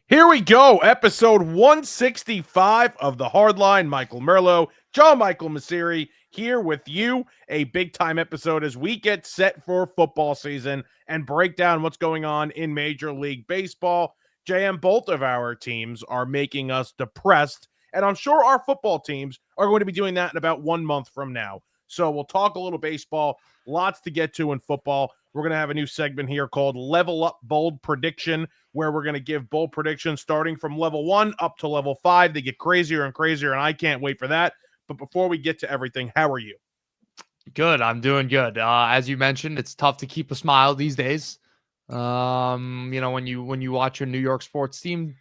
Here we go, episode 165 of The Hardline. Michael Merlo, John Michael Masiri here with you. A big-time episode as we get set for football season and break down what's going on in Major League Baseball. JM, both of our teams are making us depressed, and I'm sure our football teams are going to be doing that in about 1 month from now. So we'll talk a little baseball, lots to get to in football. We're going to have a new segment here called Level Up Bold Prediction, where we're going to give bold predictions starting from level 1 up to level 5. They get crazier and crazier, and I can't wait for that. But before we get to everything, how are you? Good. I'm doing good. As you mentioned, it's tough to keep a smile these days. When you watch a New York sports team,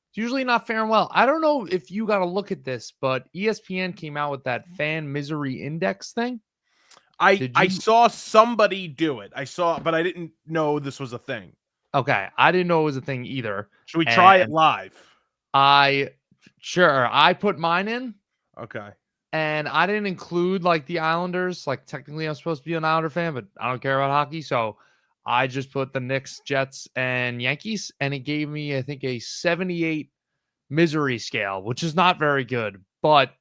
it's usually not faring well. I don't know if you got to look at this, but ESPN came out with that fan misery index thing. I saw somebody do it. But I didn't know this was a thing. Okay, I didn't know it was a thing either. Should we try it live? I put mine in. Okay. And I didn't include like the Islanders. Like technically I'm supposed to be an Islander fan, but I don't care about hockey. So I just put the Knicks, Jets, and Yankees, and it gave me, I think, a 78 misery scale, which is not very good, but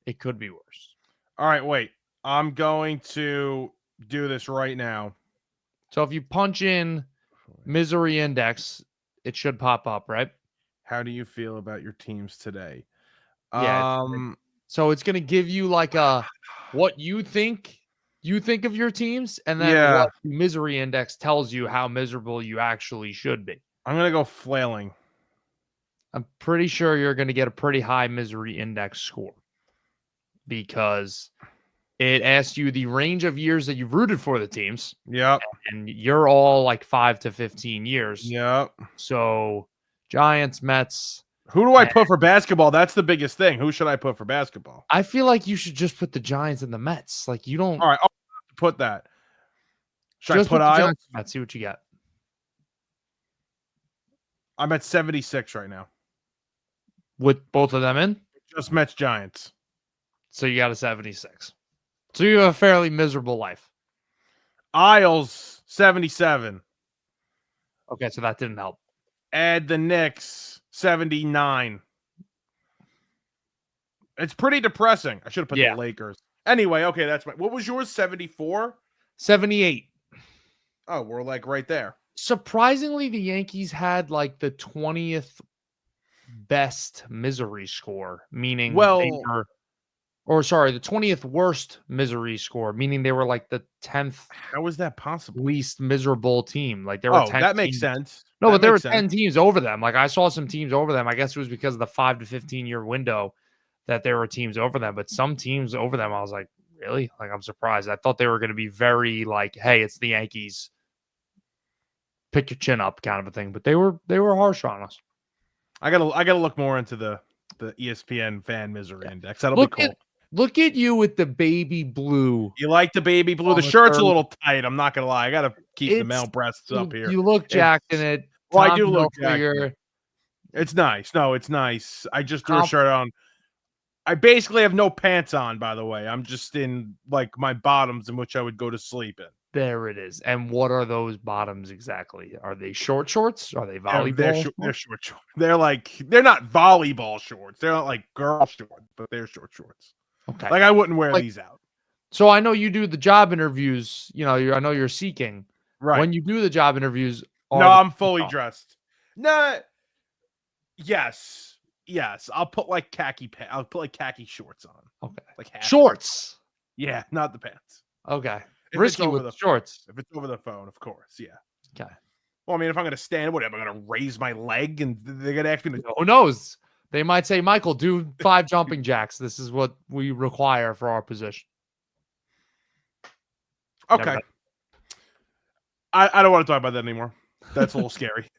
it could be worse. All right, wait. I'm going to do this right now. So if you punch in misery index, it should pop up, right? How do you feel about your teams today? Yeah. So it's going to give you like what you think of your teams, and then what misery index tells you how miserable you actually should be. I'm going to go flailing. I'm pretty sure you're going to get a pretty high misery index score because it asks you the range of years that you've rooted for the teams. Yep. And you're all like 5 to 15 years. Yep. So Giants, Mets. Who do I put for basketball? That's the biggest thing. Who should I put for basketball? I feel like you should just put the Giants and the Mets. Like you don't. All right, I'll put that. Should just I put the Giants and Mets? See what you get. I'm at 76 right now. With both of them in? Just Mets Giants. So you got a 76. So you have a fairly miserable life. Isles 77. Okay, so that didn't help. Add the Knicks 79. It's pretty depressing. I should have put the Lakers. Anyway, okay, that's what was yours? 74? 78. Oh, we're like right there. Surprisingly, the Yankees had like the 20th best misery score, meaning the 20th worst misery score, meaning they were like the 10th. How is that possible? Least miserable team. Like there were 10 that makes sense. No, but there were 10 teams over them. Like I saw some teams over them. I guess it was because of the 5 to 15 year window that there were teams over them. But some teams over them, I was like, really? Like I'm surprised. I thought they were going to be very like, hey, it's the Yankees. Pick your chin up kind of a thing. But they were harsh on us. I gotta look more into the ESPN fan misery index. That'll be cool. Look at you with the baby blue. You like the baby blue? The shirt's a little tight. I'm not gonna lie. I gotta keep the male breasts up here. You look jacked in it. Well, I do look jacked. It's nice. No, it's nice. I just threw a shirt on. I basically have no pants on, by the way. I'm just in like my bottoms in which I would go to sleep in. There it is. And what are those bottoms exactly? Are they short shorts? Are they volleyball? They're short shorts. They're not volleyball shorts. They're not like girl shorts, but they're short shorts. Okay. Like I wouldn't wear these out. So I know you do the job interviews. I know you're seeking. Right. When you do the job interviews. No, I'm fully dressed. No. Yes. I'll put like khaki shorts on. Okay. Like shorts. Yeah, not the pants. Okay. Risky with the shorts. If it's over the phone, of course. Yeah. Okay. Well, I mean, if I'm going to stand, what am I going to raise my leg and they're going to ask me to... Who knows? They might say, Michael, do 5 jumping jacks. This is what we require for our position. Okay. I don't want to talk about that anymore. That's a little scary.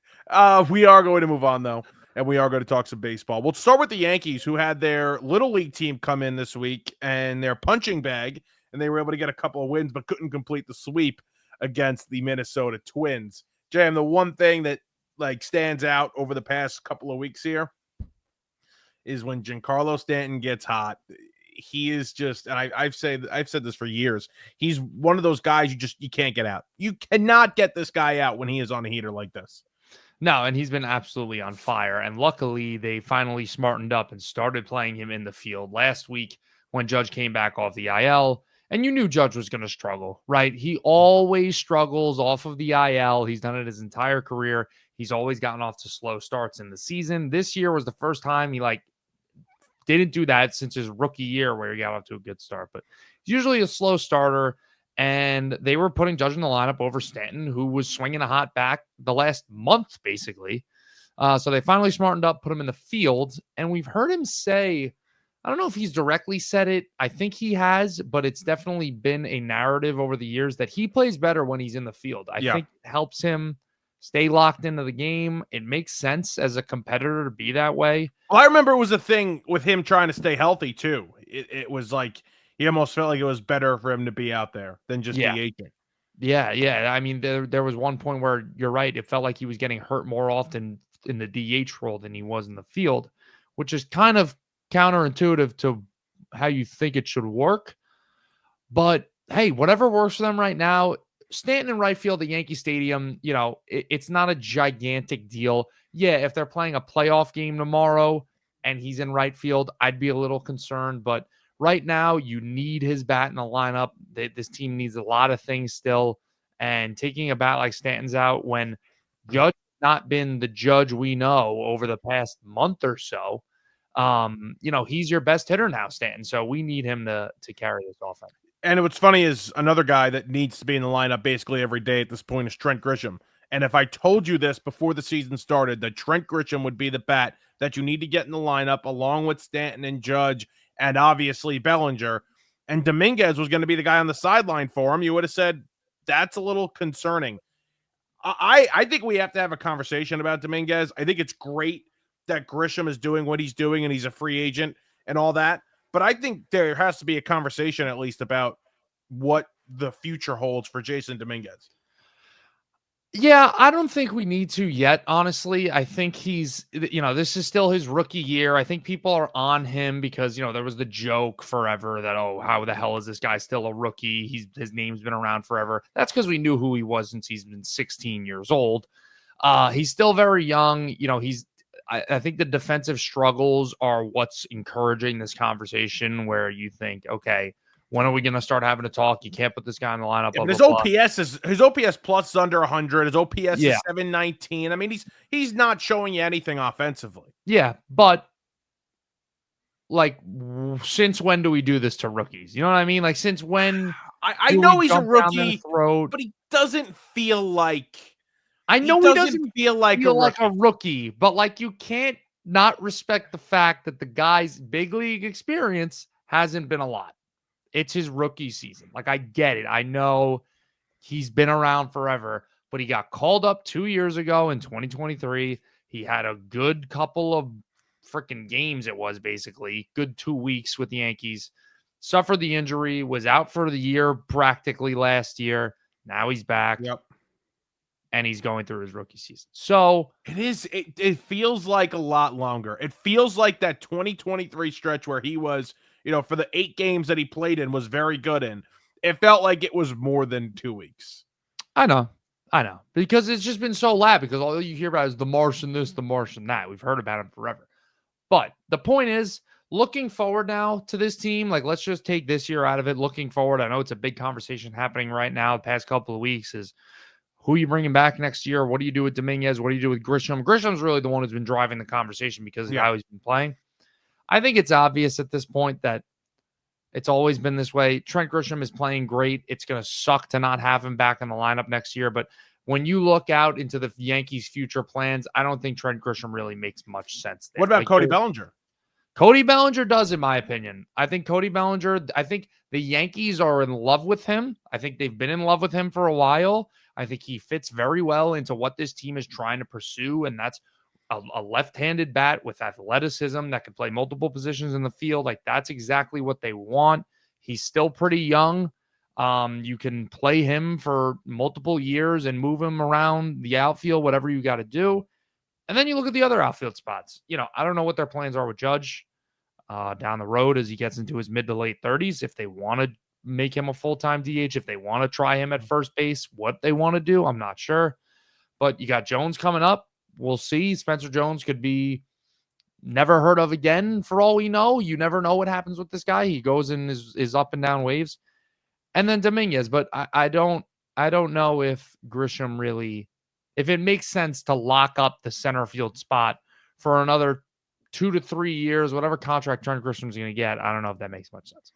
We are going to move on, though, and we are going to talk some baseball. We'll start with the Yankees, who had their Little League team come in this week and their punching bag, and they were able to get a couple of wins but couldn't complete the sweep against the Minnesota Twins. JM, the one thing that like stands out over the past couple of weeks here is when Giancarlo Stanton gets hot. He is just, and I've said this for years. He's one of those guys you can't get out. You cannot get this guy out when he is on a heater like this. No, and he's been absolutely on fire. And luckily, they finally smartened up and started playing him in the field last week when Judge came back off the IL. And you knew Judge was going to struggle, right? He always struggles off of the IL. He's done it his entire career. He's always gotten off to slow starts in the season. This year was the first time he didn't do that since his rookie year where he got off to a good start. But he's usually a slow starter. And they were putting Judge in the lineup over Stanton, who was swinging a hot back the last month, basically. So they finally smartened up, put him in the field. And we've heard him say, I don't know if he's directly said it. I think he has, but it's definitely been a narrative over the years that he plays better when he's in the field. I think it helps him stay locked into the game. It makes sense as a competitor to be that way. Well, I remember it was a thing with him trying to stay healthy too. It was like he almost felt like it was better for him to be out there than just DHing. Yeah. I mean, there was one point where you're right. It felt like he was getting hurt more often in the DH role than he was in the field, which is kind of counterintuitive to how you think it should work. But hey, whatever works for them right now. Stanton in right field at Yankee Stadium, it's not a gigantic deal. Yeah, if they're playing a playoff game tomorrow and he's in right field, I'd be a little concerned. But right now, you need his bat in the lineup. This team needs a lot of things still. And taking a bat like Stanton's out when Judge has not been the Judge we know over the past month or so, he's your best hitter now, Stanton. So we need him to carry this offense. And what's funny is another guy that needs to be in the lineup basically every day at this point is Trent Grisham. And if I told you this before the season started, that Trent Grisham would be the bat that you need to get in the lineup along with Stanton and Judge and obviously Bellinger, and Dominguez was going to be the guy on the sideline for him, you would have said that's a little concerning. I think we have to have a conversation about Dominguez. I think it's great that Grisham is doing what he's doing and he's a free agent and all that. But I think there has to be a conversation at least about what the future holds for Jason Dominguez. Yeah, I don't think we need to yet, honestly. I think this is still his rookie year. I think people are on him because, there was the joke forever that, oh, how the hell is this guy still a rookie? His name's been around forever. That's because we knew who he was since he's been 16 years old. He's still very young. I think the defensive struggles are what's encouraging this conversation where you think, okay, when are we going to start having to talk? You can't put this guy in the lineup. Yeah, Blah, but blah, his OPS plus is under 100. His OPS Yeah. is 719. I mean, he's not showing you anything offensively. Yeah, but since when do we do this to rookies? You know what I mean? Like, since when? I know he's a jump down their rookie, throat? but he doesn't feel like I know he doesn't feel like a rookie, but you can't not respect the fact that the guy's big league experience hasn't been a lot. It's his rookie season. I get it. I know he's been around forever, but he got called up 2 years ago in 2023. He had a good couple of freaking games. It was basically good 2 weeks with the Yankees. Suffered the injury, was out for the year practically last year. Now he's back. Yep. And he's going through his rookie season. So it feels like a lot longer. It feels like that 2023 stretch where he was, for the 8 games that he played in was very good in. It felt like it was more than 2 weeks. I know. Because it's just been so loud because all you hear about is the Martian this, the Martian that. We've heard about him forever. But the point is, looking forward now to this team, let's just take this year out of it. Looking forward, I know it's a big conversation happening right now the past couple of weeks is who are you bringing back next year? What do you do with Dominguez? What do you do with Grisham? Grisham's really the one who's been driving the conversation because of how he's been playing. I think it's obvious at this point that it's always been this way. Trent Grisham is playing great. It's going to suck to not have him back in the lineup next year. But when you look out into the Yankees' future plans, I don't think Trent Grisham really makes much sense there. What about Cody Bellinger? Cody Bellinger does, in my opinion. I think the Yankees are in love with him. I think they've been in love with him for a while. I think he fits very well into what this team is trying to pursue, and that's a left-handed bat with athleticism that can play multiple positions in the field. That's exactly what they want. He's still pretty young. You can play him for multiple years and move him around the outfield, whatever you got to do. And then you look at the other outfield spots. I don't know what their plans are with Judge down the road as he gets into his mid to late 30s. If they want to make him a full-time DH, if they want to try him at first base, what they want to do, I'm not sure. But you got Jones coming up. we'll see. Spencer Jones could be never heard of again for all we know. You never know what happens with this guy. He goes in his up and down waves. And then Dominguez, but I don't know if Grisham really, if it makes sense to lock up the center field spot for another 2 to 3 years, whatever contract Trent Grisham's going to get. I don't know if that makes much sense.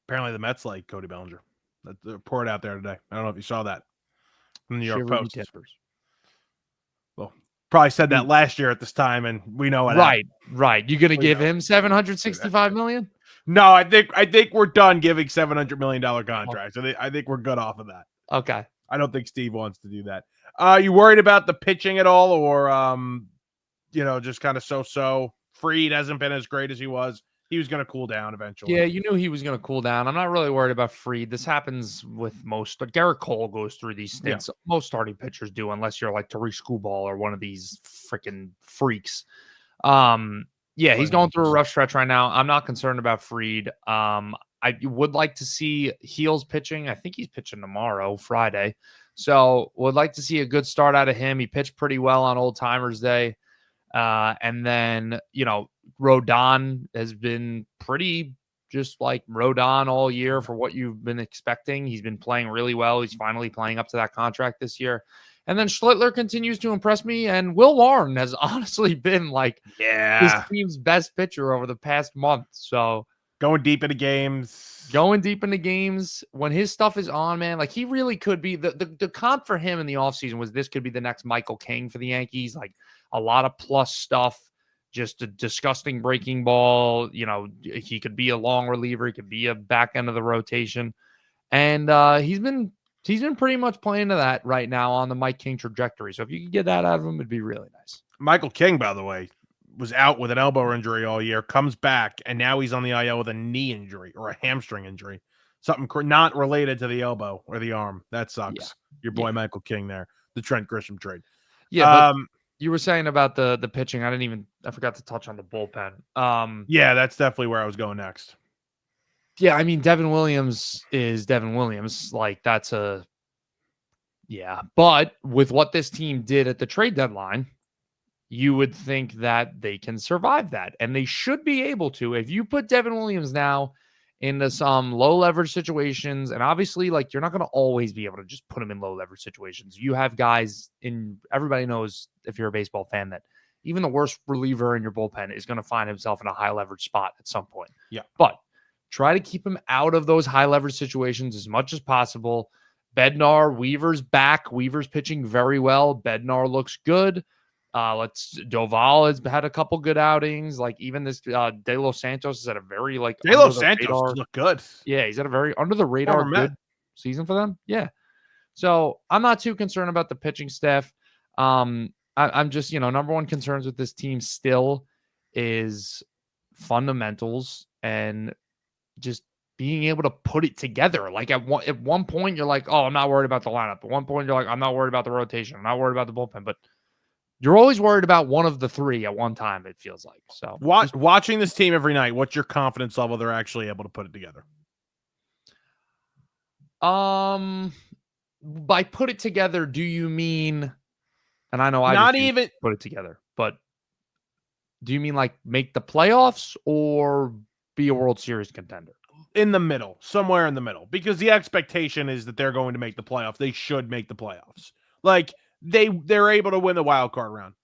Apparently the Mets like Cody Bellinger. That's the report out there today. I don't know if you saw that in the New York Shiver me Post. timbers. Well, probably said that last year at this time, and we know what happened. Right. You going to give him $765 million? No, I think we're done giving $700 million contracts. I think we're good off of that. Okay. I don't think Steve wants to do that. You worried about the pitching at all, or just kind of so? Fried hasn't been as great as he was. He was going to cool down eventually. Yeah, you knew he was going to cool down. I'm not really worried about Fried. This happens with most. Garrett Cole goes through these stints. Yeah. Most starting pitchers do, unless you're like Tariq Skubal or one of these freaking freaks. Yeah, he's going through a rough stretch right now. I'm not concerned about Fried. I would like to see Heels pitching. I think he's pitching tomorrow, Friday. So would like to see a good start out of him. He pitched pretty well on Old Timers Day. And then, Rodon has been pretty just like Rodon all year for what you've been expecting. He's been playing really well. He's finally playing up to that contract this year. And then Schlittler continues to impress me. And Will Warren has honestly been like this team's best pitcher over the past month. So going deep into games. When his stuff is on, man, like he really could be the comp for him in the offseason was this could be the next Michael King for the Yankees. Like a lot of plus stuff, just a disgusting breaking ball. He could be a long reliever. He could be a back end of the rotation. And he's been pretty much playing to that right now on the Mike King trajectory. So if you could get that out of him, it'd be really nice. Michael King, by the way, was out with an elbow injury all year, comes back, and now he's on the IL with a knee injury or a hamstring injury. Something not related to the elbow or the arm. That sucks. Yeah. Your boy Michael King there, the Trent Grisham trade. Yeah, but you were saying about the pitching. I forgot to touch on the bullpen. Yeah, that's definitely where I was going next. Yeah, I mean, Devin Williams is Devin Williams. Like, that's but with what this team did at the trade deadline, you would think that they can survive that. And they should be able to. If you put Devin Williams now into some low leverage situations, and obviously, like, you're not going to always be able to just put him in low leverage situations. You have guys everybody knows, if you're a baseball fan, that even the worst reliever in your bullpen is going to find himself in a high leverage spot at some point. Yeah. But try to keep him out of those high leverage situations as much as possible. Bednar, Weaver's back. Weaver's pitching very well. Bednar looks good. Doval has had a couple good outings. Like, even this De Los Santos is at a very De Los Santos look good. Yeah, he's at a very under the radar good season for them. Yeah. So I'm not too concerned about the pitching staff. I'm just, number one concerns with this team still is fundamentals and just being able to put it together. Like at one point you're like, oh, I'm not worried about the lineup. At one point you're like, I'm not worried about the rotation. I'm not worried about the bullpen, but you're always worried about one of the three at one time, it feels like. So watching this team every night, what's your confidence level they're actually able to put it together? By put it together, do you mean, and I know I not even put it together, but do you mean like make the playoffs or be a World Series contender? In the middle, somewhere in the middle, because the expectation is that they're going to make the playoffs. They should make the playoffs. Like, they're able to win the wild card round,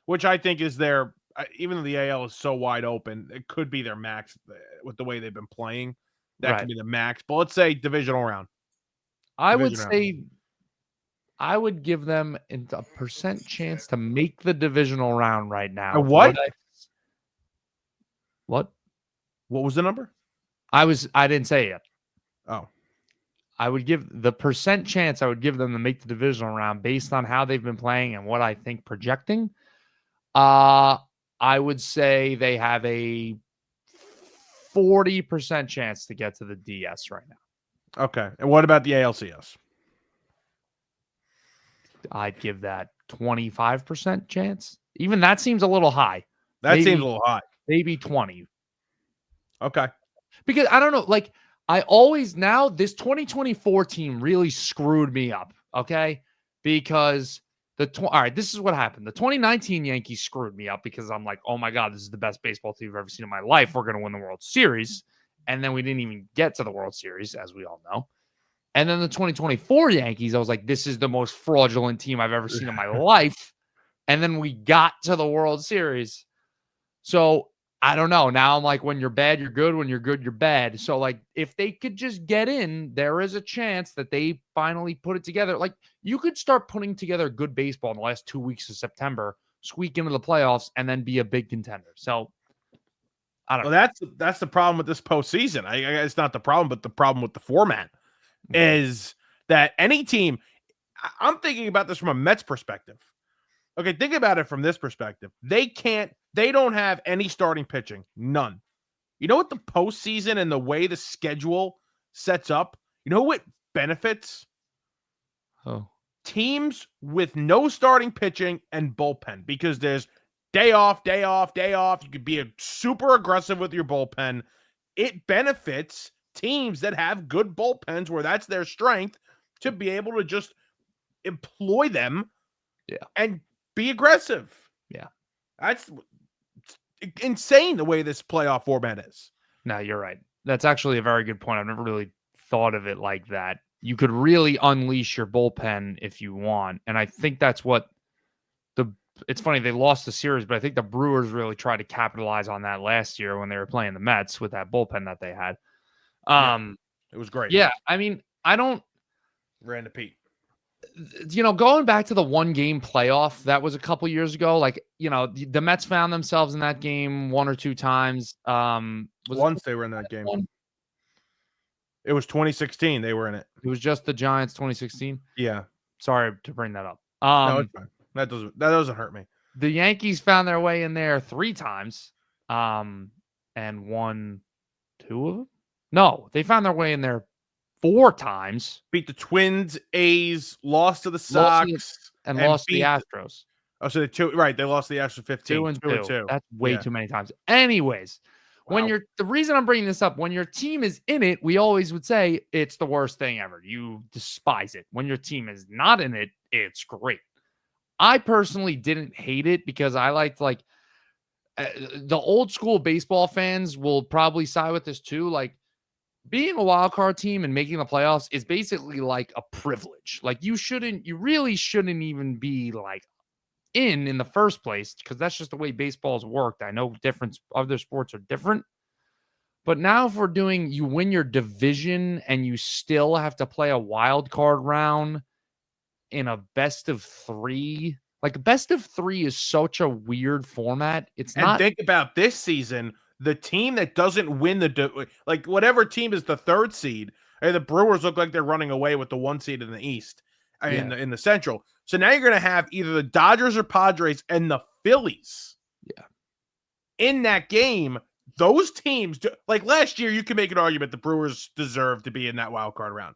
which I think is their, even though the AL is so wide open, it could be their max with the way they've been playing. That could be the max. But let's say divisional round. I would give them a percent chance to make the divisional round right now. What? What was the number? I didn't say it. Oh. I would give the percent chance I would give them to make the divisional round based on how they've been playing and what I think projecting. I would say they have a 40% chance to get to the DS right now. Okay. And what about the ALCS? I'd give that 25% chance. Even that seems a little high. Seems a little high. Maybe 20. Okay. Because I don't know, like, this 2024 team really screwed me up, okay? Because All right, this is what happened. The 2019 Yankees screwed me up because I'm like, oh my God, this is the best baseball team I've ever seen in my life. We're going to win the World Series. And then we didn't even get to the World Series, as we all know. And then the 2024 Yankees, I was like, this is the most fraudulent team I've ever seen in my life. And then we got to the World Series. So I don't know. Now I'm like, when you're bad, you're good. When you're good, you're bad. So like, if they could just get in, there is a chance that they finally put it together. Like, you could start putting together good baseball in the last 2 weeks of September, squeak into the playoffs, and then be a big contender. So I don't Well, know. that's the problem with this postseason. It's not the problem, but the problem with the format is that any team. I'm thinking about this from a Mets perspective. Okay, think about it from this perspective. They don't have any starting pitching. None. You know what the postseason and the way the schedule sets up? You know what benefits? Oh, Teams with no starting pitching and bullpen, because there's day off, day off, day off. You could be super aggressive with your bullpen. It benefits teams that have good bullpens where that's their strength to be able to just employ them and be aggressive. Yeah. That's insane the way this playoff format is. No, you're right. That's actually a very good point. I've never really thought of it like that. You could really unleash your bullpen if you want. And I think that's what it's funny, they lost the series, but I think the Brewers really tried to capitalize on that last year when they were playing the Mets with that bullpen that they had. It was great. Yeah, I mean, I don't Ran to Pete. Going back to the one game playoff that was a couple years ago, like, the Mets found themselves in that game one or two times. Once they were in that game. It was 2016. They were in it. It was just the Giants 2016. Yeah. Sorry to bring that up. No, it's fine. That doesn't hurt me. The Yankees found their way in there 3 times, and won 2 of them. No, they found their way in there 4 times. Beat the Twins, A's, lost to the Sox, and lost the Astros. Oh, so they lost the Astros 15. 2-2. That's way too many times. Anyways, wow. The reason I'm bringing this up, when your team is in it, we always would say it's the worst thing ever. You despise it. When your team is not in it, it's great. I personally didn't hate it because I liked, like, the old school baseball fans will probably side with this too. Like, being a wild card team and making the playoffs is basically like a privilege. Like, you really shouldn't even be like in the first place, because that's just the way baseball's worked. I know other sports are different, but now if we're doing, you win your division and you still have to play a wild card round in a best of 3. Like, best of 3 is such a weird format. And think about this season, the team that doesn't win like whatever team is the 3rd seed, the Brewers look like they're running away with the 1 seed in the East, in the Central. So now you're going to have either the Dodgers or Padres and the Phillies. Yeah. In that game, those teams, like last year, you can make an argument the Brewers deserve to be in that wild card round.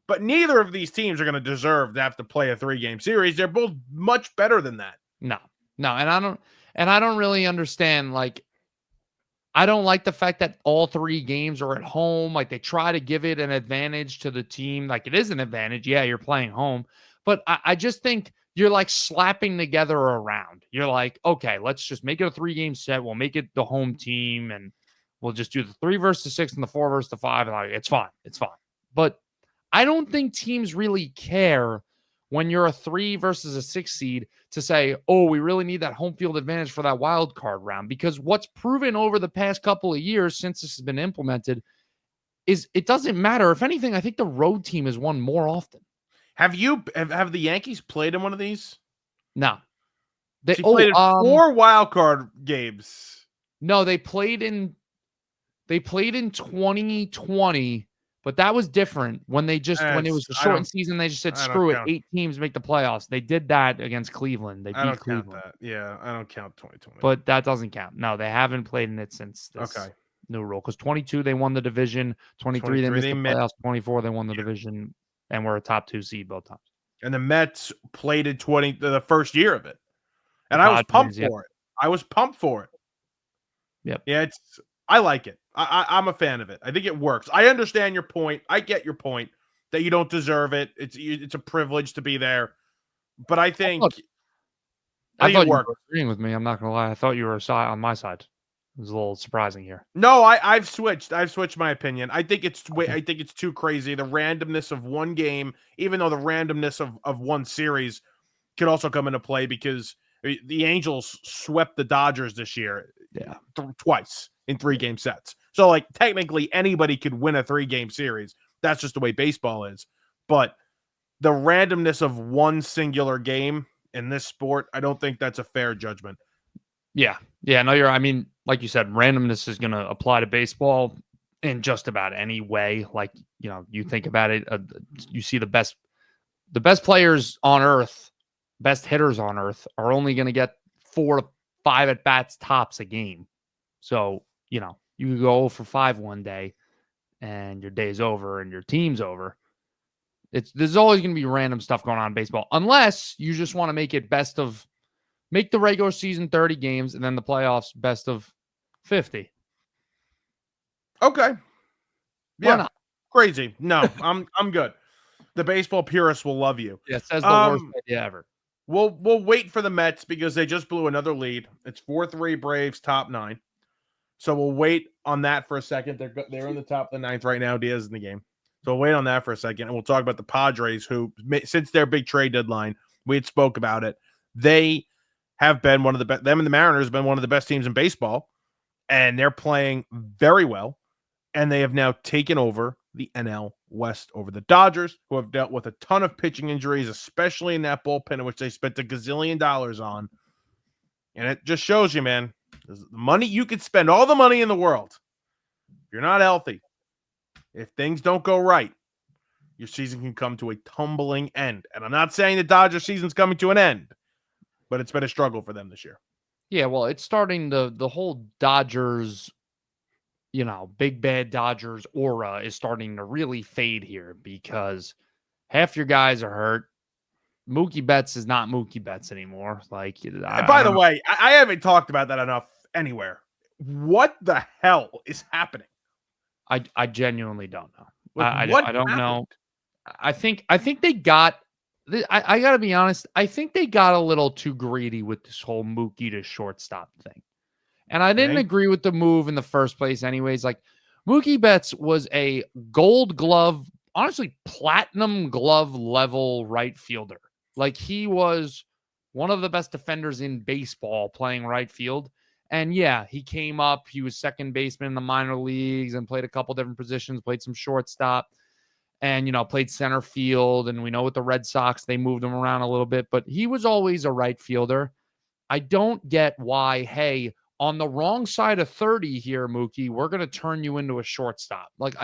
But neither of these teams are going to deserve to have to play a 3-game series. They're both much better than that. No, and I don't really understand. Like, I don't like the fact that all 3 games are at home. Like, they try to give it an advantage to the team. Like, it is an advantage. Yeah, you're playing home, but I just think you're like slapping together a round. You're like, okay, let's just make it a 3-game set. We'll make it the home team, and we'll just do the 3 versus 6 and the 4 versus the 5. And like, it's fine. But I don't think teams really care when you're a 3 versus a 6 seed to say, oh, we really need that home field advantage for that wild card round, because what's proven over the past couple of years since this has been implemented is it doesn't matter. If anything, I think the road team has won more often. Have the Yankees played in one of these? No. They played in 4 wild card games. No, they played in 2020. But that was different when it was a shortened season. They just said, screw it, 8 teams make the playoffs. They did that against Cleveland. They beat Cleveland. Count that. Yeah, I don't count 2020. But that doesn't count. No, they haven't played in it since this new rule. Because 22, they won the division. 23, they missed the playoffs. 24, they won the division and were a top 2 seed both times. And the Mets played in the first year of it. And I was pumped for it. I was pumped for it. Yep. Yeah, I like it. I'm a fan of it. I think it works. I understand your point. I get your point that you don't deserve it. It's a privilege to be there. but I I think thought, I it thought you worked. were agreeing with me. I'm not gonna lie. I thought you were on my side. It was a little surprising here. No, I've switched. I've switched my opinion. I think Okay. I think it's too crazy. The randomness of one game, even though the randomness of one series could also come into play because the Angels swept the Dodgers this year Yeah. twice in 3-game sets. So like technically anybody could win a 3-game series. That's just the way baseball is. But the randomness of one singular game in this sport, I don't think that's a fair judgment. Yeah. Yeah. No, I mean, like you said, randomness is going to apply to baseball in just about any way. Like, you think about it, you see the best players on earth, best hitters on earth are only going to get 4 to 5 at bats tops a game. So, you could go 0 for 5 one day and your day's over and your team's over. There's always going to be random stuff going on in baseball, unless you just want to make the regular season 30 games and then the playoffs best of 50. Okay. Why Yeah. not? Crazy. No, I'm good. The baseball purists will love you. Yeah, it says the worst Um, idea ever. we'll wait for the Mets because they just blew another lead. It's 4-3 Braves, top 9. So we'll wait on that for a second. They're in the top of the ninth right now. Diaz in the game. So we'll wait on that for a second, and we'll talk about the Padres, who since their big trade deadline, we had spoke about it. They have been one of the best. Them and the Mariners have been one of the best teams in baseball, and they're playing very well. And they have now taken over the NL West over the Dodgers, who have dealt with a ton of pitching injuries, especially in that bullpen, in which they spent $1 gazillion on. And it just shows you, man, the money you could spend all the money in the world. If you're not healthy, if things don't go right, your season can come to a tumbling end. And I'm not saying the Dodgers season's coming to an end, but it's been a struggle for them this year. Yeah, well, it's starting the whole Dodgers, big bad Dodgers aura is starting to really fade here because half your guys are hurt. Mookie Betts is not Mookie Betts anymore. Like, I By don't the know. way, I haven't talked about that enough anywhere. What the hell is happening? I genuinely don't know. Like, what I don't happened? know. I think they got. I got to be honest. I think they got a little too greedy with this whole Mookie to shortstop thing. And I didn't Okay. agree with the move in the first place, anyways. Like, Mookie Betts was a gold glove, honestly, platinum glove level right fielder. Like, he was one of the best defenders in baseball playing right field. And yeah, he came up, he was second baseman in the minor leagues and played a couple different positions, played some shortstop and, played center field. And we know with the Red Sox, they moved him around a little bit, but he was always a right fielder. I don't get why, hey, on the wrong side of 30 here, Mookie, we're going to turn you into a shortstop. Like,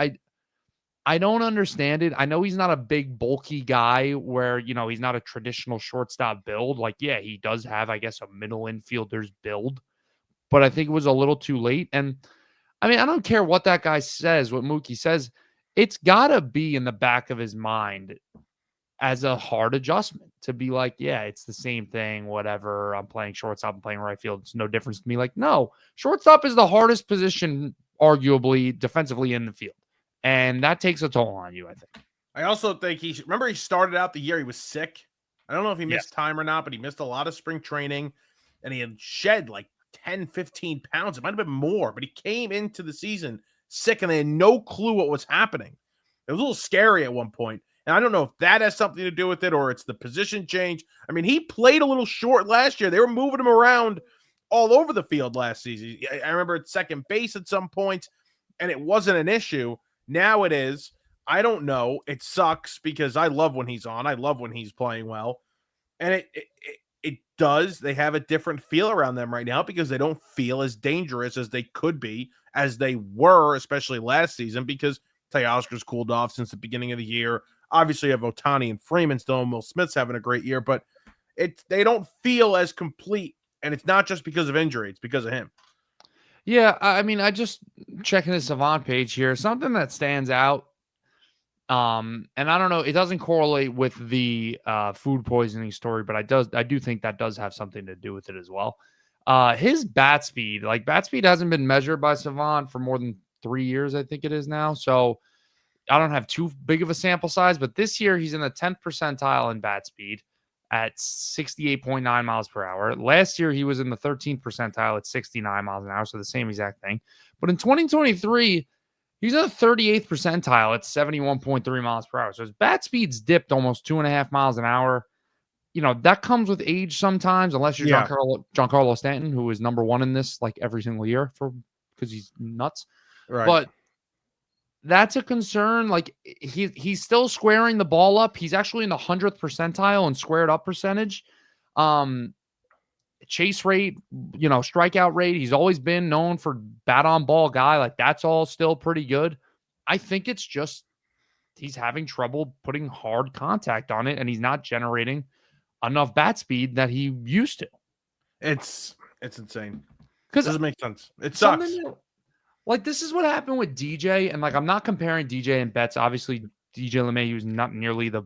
I don't understand it. I know he's not a big, bulky guy where, he's not a traditional shortstop build. Like, yeah, he does have, I guess, a middle infielder's build, but I think it was a little too late. And I mean, I don't care what that guy says, what Mookie says. It's got to be in the back of his mind as a hard adjustment to be like, yeah, it's the same thing, whatever. I'm playing shortstop, I'm playing right field. It's no difference to me. Like, no, shortstop is the hardest position, arguably, defensively in the field. And that takes a toll on you, I think. I also think he started out the year, he was sick. I don't know if he missed Yes. time or not, but he missed a lot of spring training and he had shed like 10, 15 pounds. It might have been more, but he came into the season sick and they had no clue what was happening. It was a little scary at one point. And I don't know if that has something to do with it or it's the position change. I mean, he played a little short last year. They were moving him around all over the field last season. I remember at second base at some point, and it wasn't an issue. Now it is. I don't know. It sucks because I love when he's on. I love when he's playing well. And it does. They have a different feel around them right now because they don't feel as dangerous as they could be, as they were, especially last season, because Teoscar's cooled off since the beginning of the year. Obviously, you have Ohtani and Freeman still, and Will Smith's having a great year, but they don't feel as complete. And it's not just because of injury, it's because of him. Yeah, I mean, I just checking the Savant page here. Something that stands out. And I don't know, it doesn't correlate with the food poisoning story, but I do think that does have something to do with it as well. His bat speed hasn't been measured by Savant for more than 3 years, I think it is now. So I don't have too big of a sample size, but this year he's in the 10th percentile in bat speed. at 68.9 miles per hour. Last year, he was in the 13th percentile at 69 miles an hour, so the same exact thing. But in 2023, he's in the 38th percentile at 71.3 miles per hour. So his bat speed's dipped almost 2.5 miles an hour. That comes with age sometimes, unless you're Giancarlo Stanton, who is number one in this like every single year because he's nuts. Right. But that's a concern. Like he's still squaring the ball up. He's actually in the 100th percentile in squared up percentage. Chase rate, strikeout rate. He's always been known for bat on ball guy. Like that's all still pretty good. I think it's just he's having trouble putting hard contact on it, and he's not generating enough bat speed that he used to. It's insane. Because doesn't make sense. It sucks. Like this is what happened with DJ, and like I'm not comparing DJ and Betts. Obviously, DJ LeMahieu is not nearly the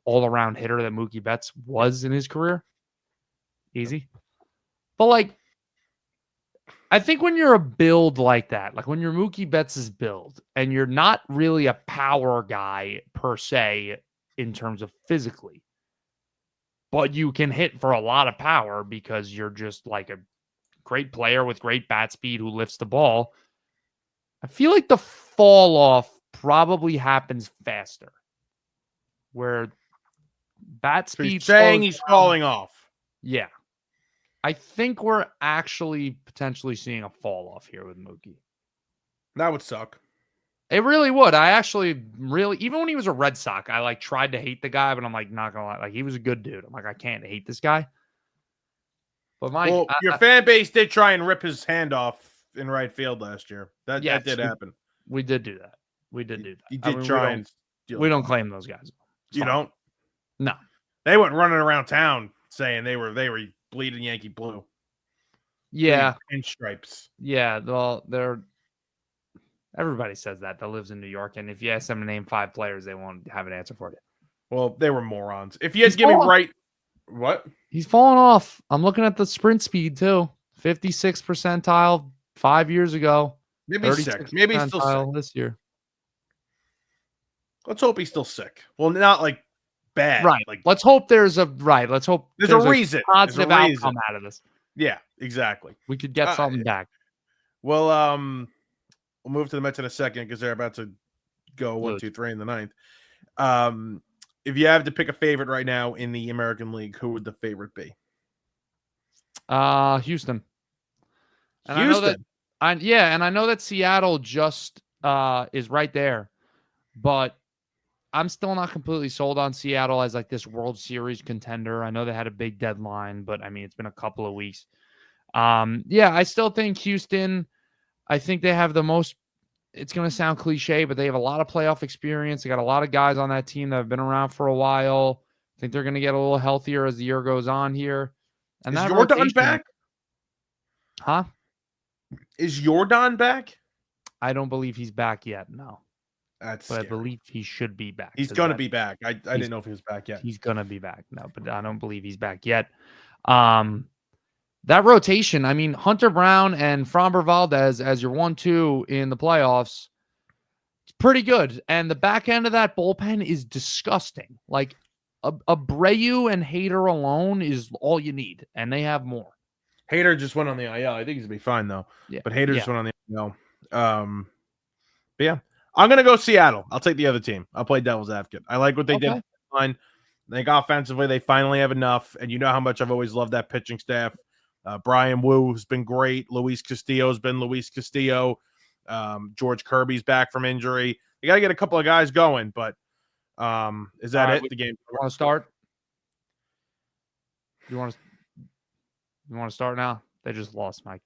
all-around hitter that Mookie Betts was in his career. Easy. But like I think when you're a build like that, like when you're Mookie Betts' build, and you're not really a power guy per se in terms of physically, but you can hit for a lot of power because you're just like a great player with great bat speed who lifts the ball. I feel like the fall off probably happens faster, where bat speed saying he's falling off. Yeah. I think we're actually potentially seeing a fall off here with Mookie. That would suck. It really would. I actually really, even when he was a Red Sox, I like tried to hate the guy, but I'm like, not gonna lie, like he was a good dude. I'm like, I can't hate this guy. But your fan base did try and rip his hand off in right field last year. That did happen. We did do that. We did do that. He did try and we don't claim those guys. You don't? No. They went running around town saying they were bleeding Yankee blue. Yeah. Pinstripes. Yeah. Well, everybody says that lives in New York. And if you ask them to name 5 players, they won't have an answer for you. Well, they were morons. If you had to give me right. What? He's falling off. I'm looking at the sprint speed too. 56th percentile 5 years ago. Maybe he's sick. Maybe he's still sick this year. Let's hope he's still sick. Well, not like bad. Right. Like let's hope there's a reason. Positive outcome out of this. Yeah, exactly. We could get something back. Well, we'll move to the Mets in a second because they're about to go 1, 2, 3 in the ninth. If you have to pick a favorite right now in the American League, who would the favorite be? Houston. And Houston. I know that Seattle just is right there, but I'm still not completely sold on Seattle as like this World Series contender. I know they had a big deadline, but I mean, it's been a couple of weeks. I still think Houston, I think they have the most, it's going to sound cliche, but they have a lot of playoff experience. They got a lot of guys on that team that have been around for a while. I think they're going to get a little healthier as the year goes on here. And is Jordan back? Huh? Is Jordan back? I don't believe he's back yet. No. But I believe he should be back. He's going to be back. I didn't know if he was back yet. He's going to be back. No, but I don't believe he's back yet. That rotation, I mean, Hunter Brown and Framber Valdez as your 1-2 in the playoffs, it's pretty good. And the back end of that bullpen is disgusting. Like Abreu and Hader alone is all you need, and they have more. Hader just went on the IL. I think he's going to be fine, though. Yeah. But Hader just went on the IL. But yeah. I'm going to go Seattle. I'll take the other team. I'll play devil's advocate. I like what they did. Fine. I think offensively, they finally have enough. And you know how much I've always loved that pitching staff. Brian Wu has been great. Luis Castillo's been Luis Castillo. George Kirby's back from injury. You got to get a couple of guys going. But is that it? The game. You want to start? You want to start now? They just lost, Mike.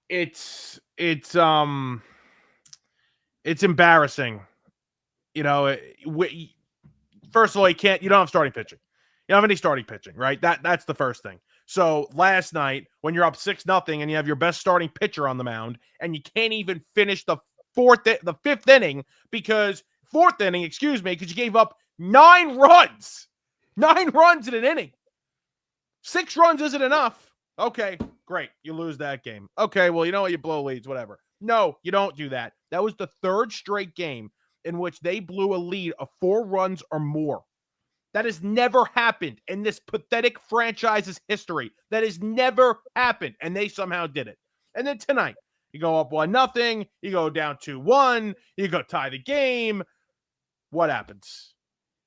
It's embarrassing. You know, first of all, you don't have starting pitching. You don't have any starting pitching, right? That's the first thing. So last night, when you're up 6-0 and you have your best starting pitcher on the mound and you can't even finish the fifth inning because you gave up 9 runs. 9 runs in an inning. 6 runs isn't enough. Okay, great. You lose that game. Okay, well, you know what? You blow leads, whatever. No, you don't do that. That was the 3rd straight game in which they blew a lead of 4 runs or more. That has never happened in this pathetic franchise's history. That has never happened, and they somehow did it. And then tonight, you go up 1-0, you go down 2-1, you go tie the game. What happens?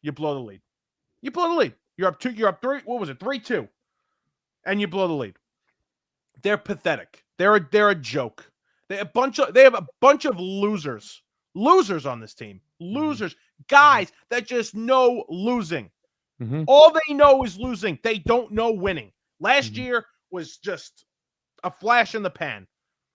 You blow the lead. You blow the lead. You're up 2, you're up 3, what was it? 3-2. And you blow the lead. They're pathetic. They're a joke. They have a bunch of losers. Losers on this team. Losers. Guys that just know losing. Mm-hmm. All they know is losing. They don't know winning. Last year was just a flash in the pan.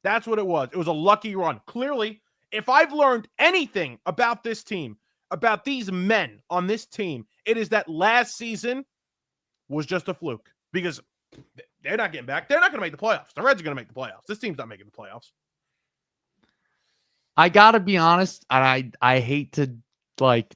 That's what it was. It was a lucky run. Clearly, if I've learned anything about this team, about these men on this team, it is that last season was just a fluke because they're not getting back. They're not going to make the playoffs. The Reds are going to make the playoffs. This team's not making the playoffs. I gotta be honest, and I hate to, like,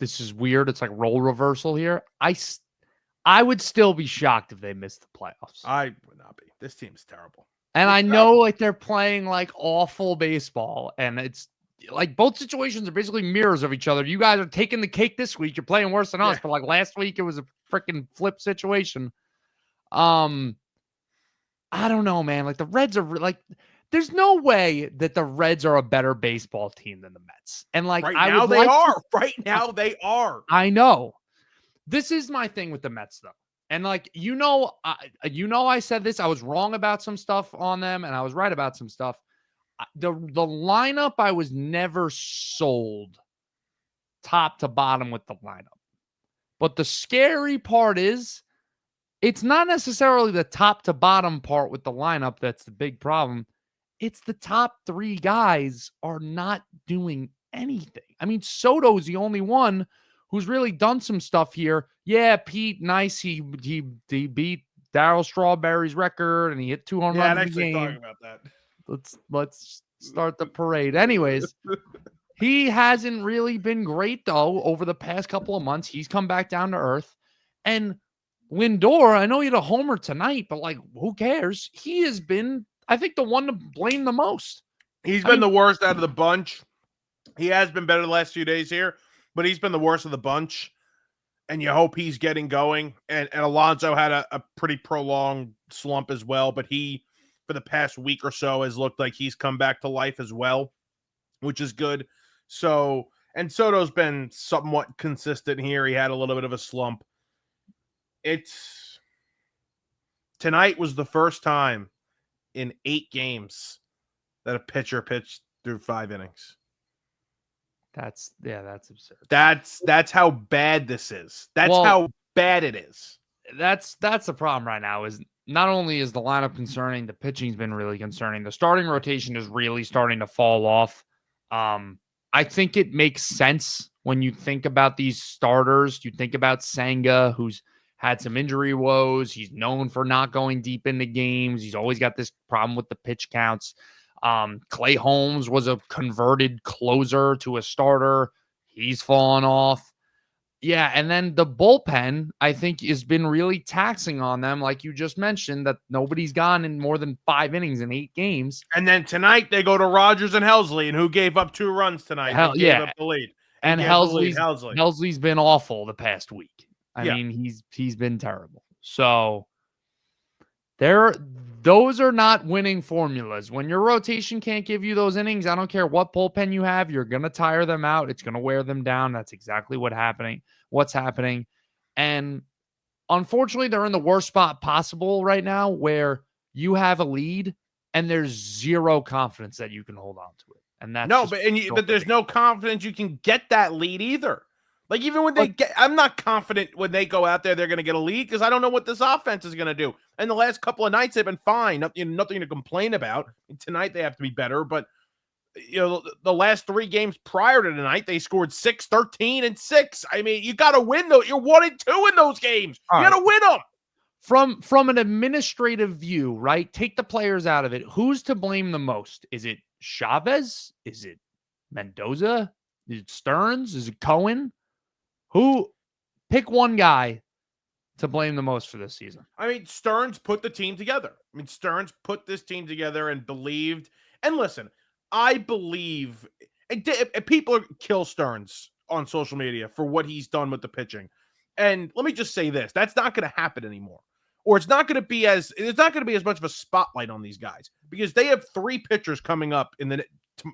this is weird. It's like role reversal here. I would still be shocked if they missed the playoffs. I would not be. This team is terrible. And I know, like, they're playing like awful baseball, and it's like both situations are basically mirrors of each other. You guys are taking the cake this week. You're playing worse than us, but like last week, it was a freaking flip situation. I don't know, man. Like the Reds are like, there's no way that the Reds are a better baseball team than the Mets. And like, right now they are. Right now they are. I know. This is my thing with the Mets, though. And like, I said this. I was wrong about some stuff on them, and I was right about some stuff. The lineup, I was never sold top to bottom with the lineup. But the scary part is, it's not necessarily the top to bottom part with the lineup that's the big problem. It's the top 3 guys are not doing anything. I mean, Soto's the only one who's really done some stuff here. Yeah, Pete, nice. He beat Darryl Strawberry's record and he hit 2 home runs in the game. Talking about that. Let's start the parade. Anyways, he hasn't really been great though over the past couple of months. He's come back down to earth. And Lindor, I know he had a homer tonight, but like, who cares? He has been, I think, the one to blame the most. He's been the worst out of the bunch. He has been better the last few days here, but he's been the worst of the bunch. And you hope he's getting going. And Alonso had a pretty prolonged slump as well, but he, for the past week or so, has looked like he's come back to life as well, which is good. So, and Soto's been somewhat consistent here. He had a little bit of a slump. Tonight was the first time in 8 games that a pitcher pitched through 5 innings. That's absurd. That's how bad this is. That's how bad it is. That's the problem right now. Is not only is the lineup concerning, the pitching's been really concerning. The starting rotation is really starting to fall off. I think it makes sense when you think about these starters. You think about Senga, who's had some injury woes. He's known for not going deep into games. He's always got this problem with the pitch counts. Clay Holmes was a converted closer to a starter. He's fallen off. Yeah, and then the bullpen, I think, has been really taxing on them, like you just mentioned, that nobody's gone in more than 5 innings in 8 games. And then tonight they go to Rogers and Helsley, and who gave up 2 runs tonight? Gave up the lead. And Helsley's been awful the past week. I mean, he's been terrible. So those are not winning formulas. When your rotation can't give you those innings, I don't care what bullpen you have, you're going to tire them out. It's going to wear them down. That's exactly what's happening. And unfortunately, they're in the worst spot possible right now where you have a lead and there's zero confidence that you can hold on to it. And that's but there's no confidence you can get that lead either. Like, even when I'm not confident when they go out there, they're going to get a lead because I don't know what this offense is going to do. And the last couple of nights, they've been fine. Nothing to complain about. And tonight, they have to be better. But, the last 3 games prior to tonight, they scored 6, 13, and 6. I mean, you got to win those. You're 1-2 in those games. You got to win them. From an administrative view, right? Take the players out of it. Who's to blame the most? Is it Chavez? Is it Mendoza? Is it Stearns? Is it Cohen? Pick one guy to blame the most for this season. I mean, Stearns put the team together. I mean, Stearns put this team together and believed. And listen, I believe, and people kill Stearns on social media for what he's done with the pitching. And let me just say this, that's not going to happen anymore. Or it's not going to be as much of a spotlight on these guys because they have 3 pitchers coming up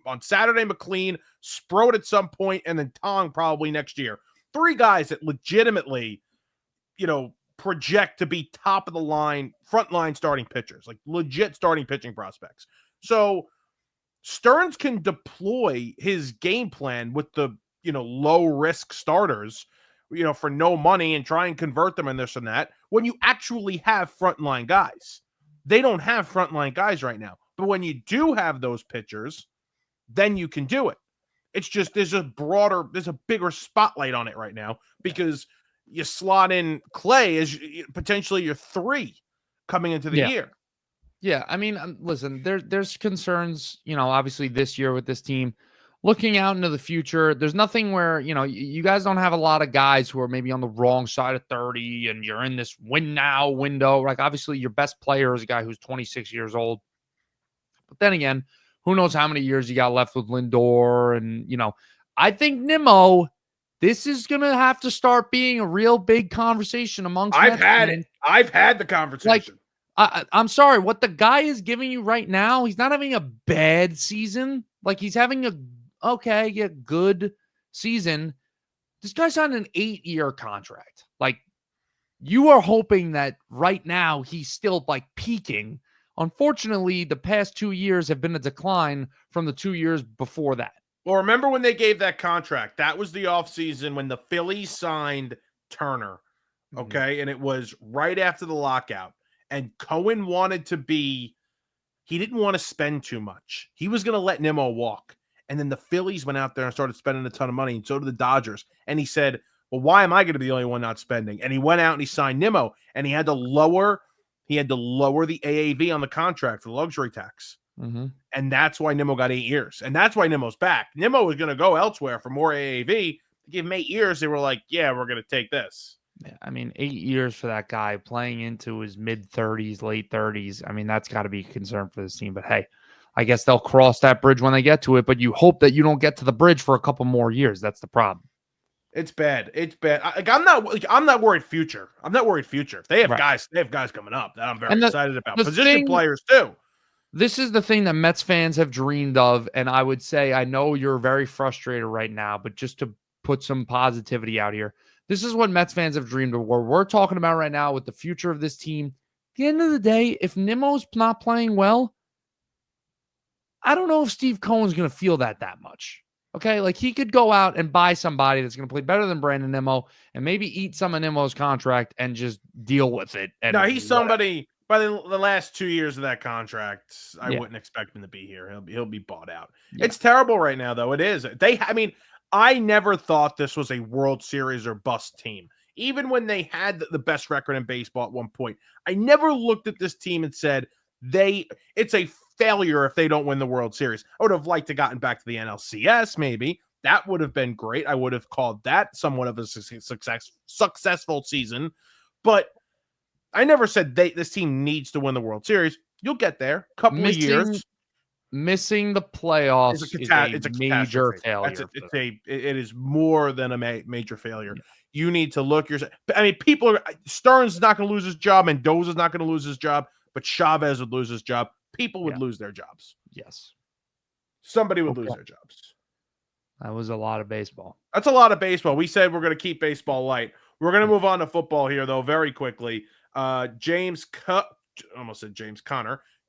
on Saturday. McLean, Sproat at some point, and then Tong probably next year. 3 guys that legitimately, project to be top of the line, front line starting pitchers, like legit starting pitching prospects. So Stearns can deploy his game plan with the, low risk starters, for no money and try and convert them and this and that when you actually have frontline guys. They don't have frontline guys right now. But when you do have those pitchers, then you can do it. It's just there's a bigger spotlight on it right now because you slot in Clay as potentially your 3 coming into the year. Yeah, I mean, listen, there's concerns, obviously this year with this team. Looking out into the future, there's nothing where, you guys don't have a lot of guys who are maybe on the wrong side of 30 and you're in this win now window. Like, obviously, your best player is a guy who's 26 years old. But then again, who knows how many years you got left with Lindor. And, I think Nimmo, this is going to have to start being a real big conversation amongst I've had the conversation. I'm sorry, what the guy is giving you right now, he's not having a bad season. Like, he's having a good season. This guy's on an 8-year contract. Like, you are hoping that right now he's still like peaking. Unfortunately, the past 2 years have been a decline from the 2 years before that. Well, remember when they gave that contract? That was the offseason when the Phillies signed Turner. Okay. And it was right after the lockout. And Cohen he didn't want to spend too much. He was going to let Nimmo walk. And then the Phillies went out there and started spending a ton of money, and so did the Dodgers. And he said, well, why am I going to be the only one not spending? And he went out and he signed Nimmo, and he had to lower the AAV on the contract for the luxury tax. Mm-hmm. And that's why Nimmo got 8 years. And that's why Nimmo's back. Nimmo was going to go elsewhere for more AAV. To give him 8 years, they were like, yeah, we're going to take this. Yeah, I mean, 8 years for that guy playing into his mid-30s, late 30s. I mean, that's got to be a concern for this team. But hey, I guess they'll cross that bridge when they get to it. But you hope that you don't get to the bridge for a couple more years. That's the problem. It's bad. It's bad. I'm not worried future. I'm not worried future. They have guys coming up that I'm very excited about. Position players too. This is the thing that Mets fans have dreamed of. And I would say, I know you're very frustrated right now, but just to put some positivity out here, this is what Mets fans have dreamed of, where we're talking about right now with the future of this team. At the end of the day, if Nimmo's not playing well, I don't know if Steve Cohen's going to feel that much. Okay, like he could go out and buy somebody that's going to play better than Brandon Nimmo and maybe eat some of Nimmo's contract and just deal with it. No, he's somebody by the last 2 years of that contract. I wouldn't expect him to be here. He'll be bought out. Yeah. It's terrible right now, though. It is. I never thought this was a World Series or bust team. Even when they had the best record in baseball at one point, I never looked at this team and said it's a failure if they don't win the World Series. I would have liked to gotten back to the NLCS, maybe. That would have been great. I would have called that somewhat of a successful season. But I never said this team needs to win the World Series. You'll get there. Couple of years. Missing the playoffs is a major failure. It is more than a major failure. Yeah. You need to look yourself. I mean, Stearns is not going to lose his job. Mendoza's not going to lose his job. But Chavez would lose his job. People would lose their jobs. Yes. Somebody would lose their jobs. That was a lot of baseball. That's a lot of baseball. We said we're going to keep baseball light. We're going to move on to football here, though, very quickly. James Conner.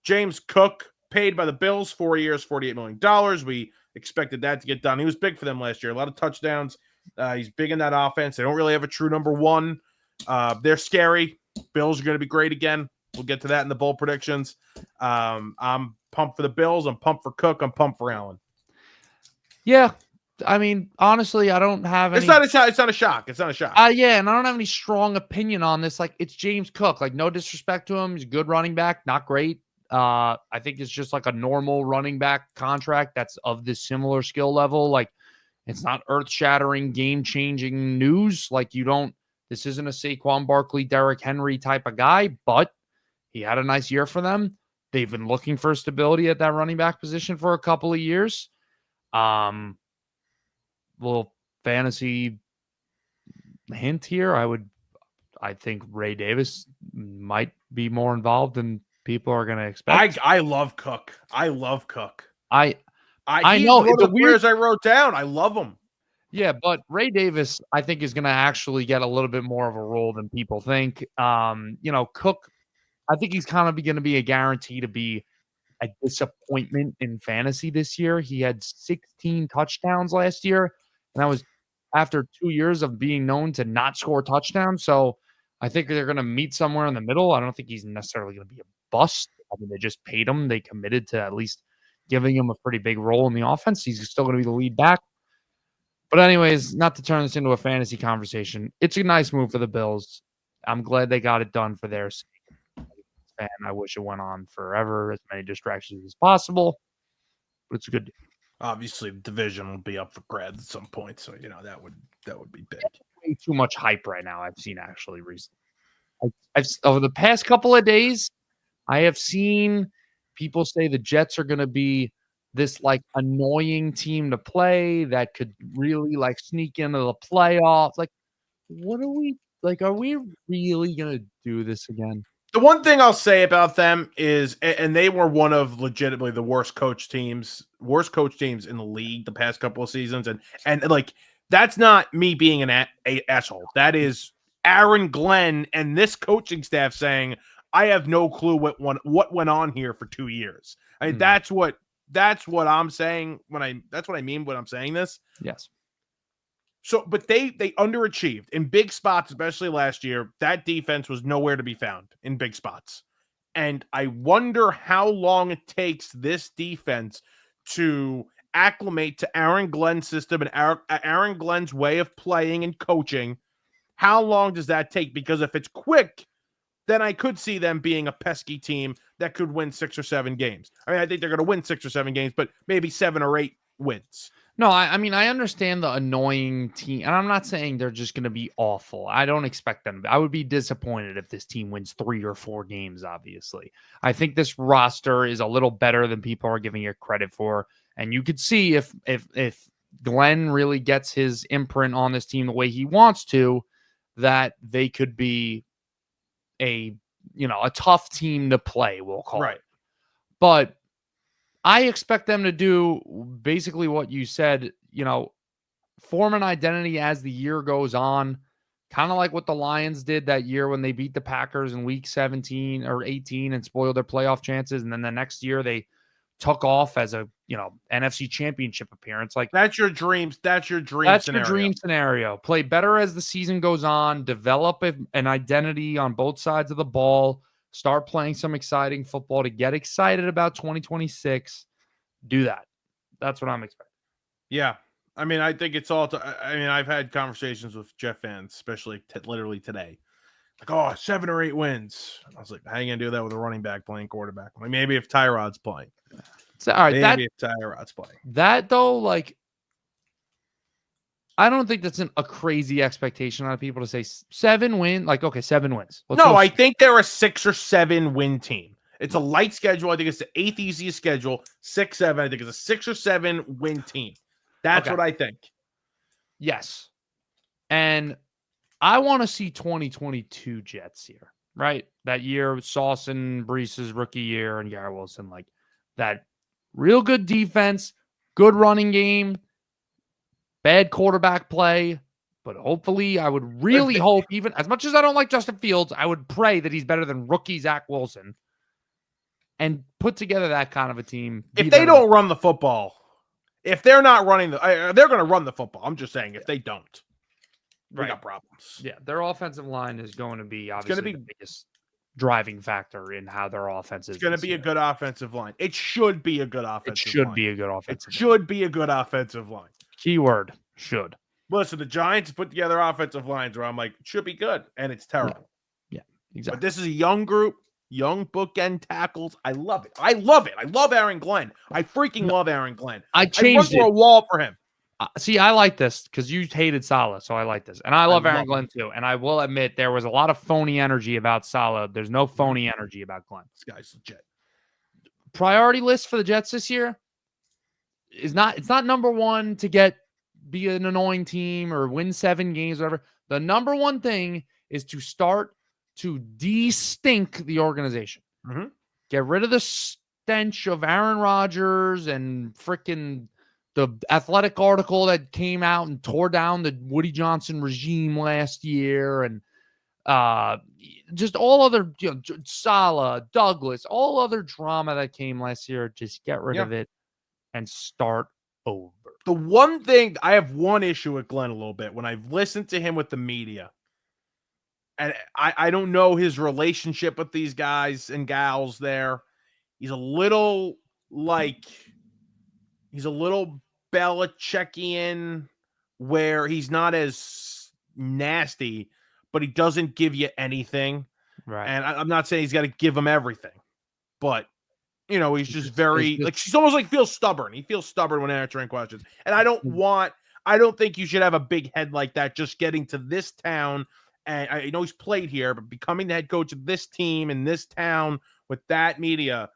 James Cook, paid by the Bills, 4 years, $48 million. We expected that to get done. He was big for them last year. A lot of touchdowns. He's big in that offense. They don't really have a true number one. They're scary. Bills are going to be great again. We'll get to that in the bold predictions. I'm pumped for the Bills. I'm pumped for Cook. I'm pumped for Allen. Yeah. I mean, honestly, I don't have any. It's not a shock. It's not a shock. Yeah, and I don't have any strong opinion on this. Like, it's James Cook. Like, no disrespect to him. He's a good running back. Not great. I think it's just like a normal running back contract that's of this similar skill level. Like, it's not earth-shattering, game-changing news. Like, this isn't a Saquon Barkley, Derrick Henry type of guy, but he had a nice year for them. They've been looking for stability at that running back position for a couple of years. Little fantasy hint here, I think Ray Davis might be more involved than people are going to expect. I love Cook. I love Cook. I He's know one of the the weird. players I wrote down. I love him. Yeah, but Ray Davis, I think, is going to actually get a little bit more of a role than people think. Cook, I think he's kind of going to be a guarantee to be a disappointment in fantasy this year. He had 16 touchdowns last year, and that was after 2 years of being known to not score touchdowns. So I think they're going to meet somewhere in the middle. I don't think he's necessarily going to be a bust. I mean, they just paid him. They committed to at least giving him a pretty big role in the offense. He's still going to be the lead back. But anyways, not to turn this into a fantasy conversation, it's a nice move for the Bills. I'm glad they got it done for their sake. And I wish it went on forever, as many distractions as possible. But it's a good deal. Obviously, the division will be up for grabs at some point, so that would be big. Way too much hype right now. I've seen actually recently. I've over the past couple of days, I have seen people say the Jets are going to be this like annoying team to play that could really like sneak into the playoffs. Like, what are we like? Are we really going to do this again? The one thing I'll say about them is, and they were one of legitimately the worst coach teams in the league the past couple of seasons, and like that's not me being an asshole. That is Aaron Glenn and this coaching staff saying, "I have no clue what went on here for 2 years." I mean, that's what I'm saying that's what I mean when I'm saying this. Yes. So, but they underachieved in big spots, especially last year. That defense was nowhere to be found in big spots. And I wonder how long it takes this defense to acclimate to Aaron Glenn's system and Aaron Glenn's way of playing and coaching. How long does that take? Because if it's quick, then I could see them being a pesky team that could win 6 or 7 games. I mean, I think they're going to win 6 or 7 games, but maybe 7 or 8 wins. No, I mean, I understand the annoying team, and I'm not saying they're just going to be awful. I don't expect them. I would be disappointed if this team wins 3 or 4 games, obviously. I think this roster is a little better than people are giving it credit for, and you could see if Glenn really gets his imprint on this team the way he wants to, that they could be a tough team to play, we'll call it. But I expect them to do basically what you said, form an identity as the year goes on, kind of like what the Lions did that year when they beat the Packers in week 17 or 18 and spoiled their playoff chances. And then the next year they took off as a, NFC championship appearance. Like that's your dreams. That's your dream scenario. Play better as the season goes on, develop an identity on both sides of the ball. Start playing some exciting football to get excited about 2026. Do that. That's what I'm expecting. Yeah. I mean, I think it's all I've had conversations with Jeff fans, especially literally today. Like, 7 or 8 wins. I was like, how are you going to do that with a running back playing quarterback? Like, maybe if Tyrod's playing. So, all right. Maybe if Tyrod's playing. That, though, like, I don't think that's a crazy expectation on people to say 7 wins. Like, okay, 7 wins. I think they're a 6 or 7 win team. It's a light schedule. I think it's the 8th easiest schedule. 6, 7. I think it's a 6 or 7 win team. That's what I think. Yes. And I want to see 2022 Jets here, right? That year with Sauce and Brees's rookie year and Garrett Wilson, like that real good defense, good running game, bad quarterback play. But hopefully, I would really hope, even as much as I don't like Justin Fields, I would pray that he's better than rookie Zach Wilson and put together that kind of a team. If they don't run the football, if they're not running they're going to run the football. I'm just saying, if they don't, we got problems. Yeah, their offensive line is going to be obviously the biggest driving factor in how their offense is. It's going to be a good offensive line. It should be a good offensive line. It should be a good offensive line. It should be a good offensive line. Keyword, should. Listen, the Giants put together offensive lines where I'm like, it should be good, and it's terrible. Yeah, exactly. But this is a young group, young bookend tackles. I love it. I love Aaron Glenn. I freaking love Aaron Glenn. I run through a wall for him. See, I like this because you hated Saleh, so I like this. And I love Aaron Glenn too. And I will admit there was a lot of phony energy about Saleh. There's no phony energy about Glenn. This guy's legit. Priority list for the Jets this year it's not number one to be an annoying team or win 7 games, whatever. The number one thing is to start to de-stink the organization. Mm-hmm. Get rid of the stench of Aaron Rodgers and freaking the Athletic article that came out and tore down the Woody Johnson regime last year, and just all other, Saleh, Douglas, all other drama that came last year. Just get rid of it and start over. The one thing, I have one issue with Glenn a little bit when I've listened to him with the media, and I don't know his relationship with these guys and gals there. He's a little Belichickian, where he's not as nasty, but he doesn't give you anything. Right. And I'm not saying he's got to give him everything, but he's just very she's almost like feels stubborn. He feels stubborn when answering questions. And I don't think you should have a big head like that just getting to this town. And I know he's played here, but becoming the head coach of this team in this town with that media,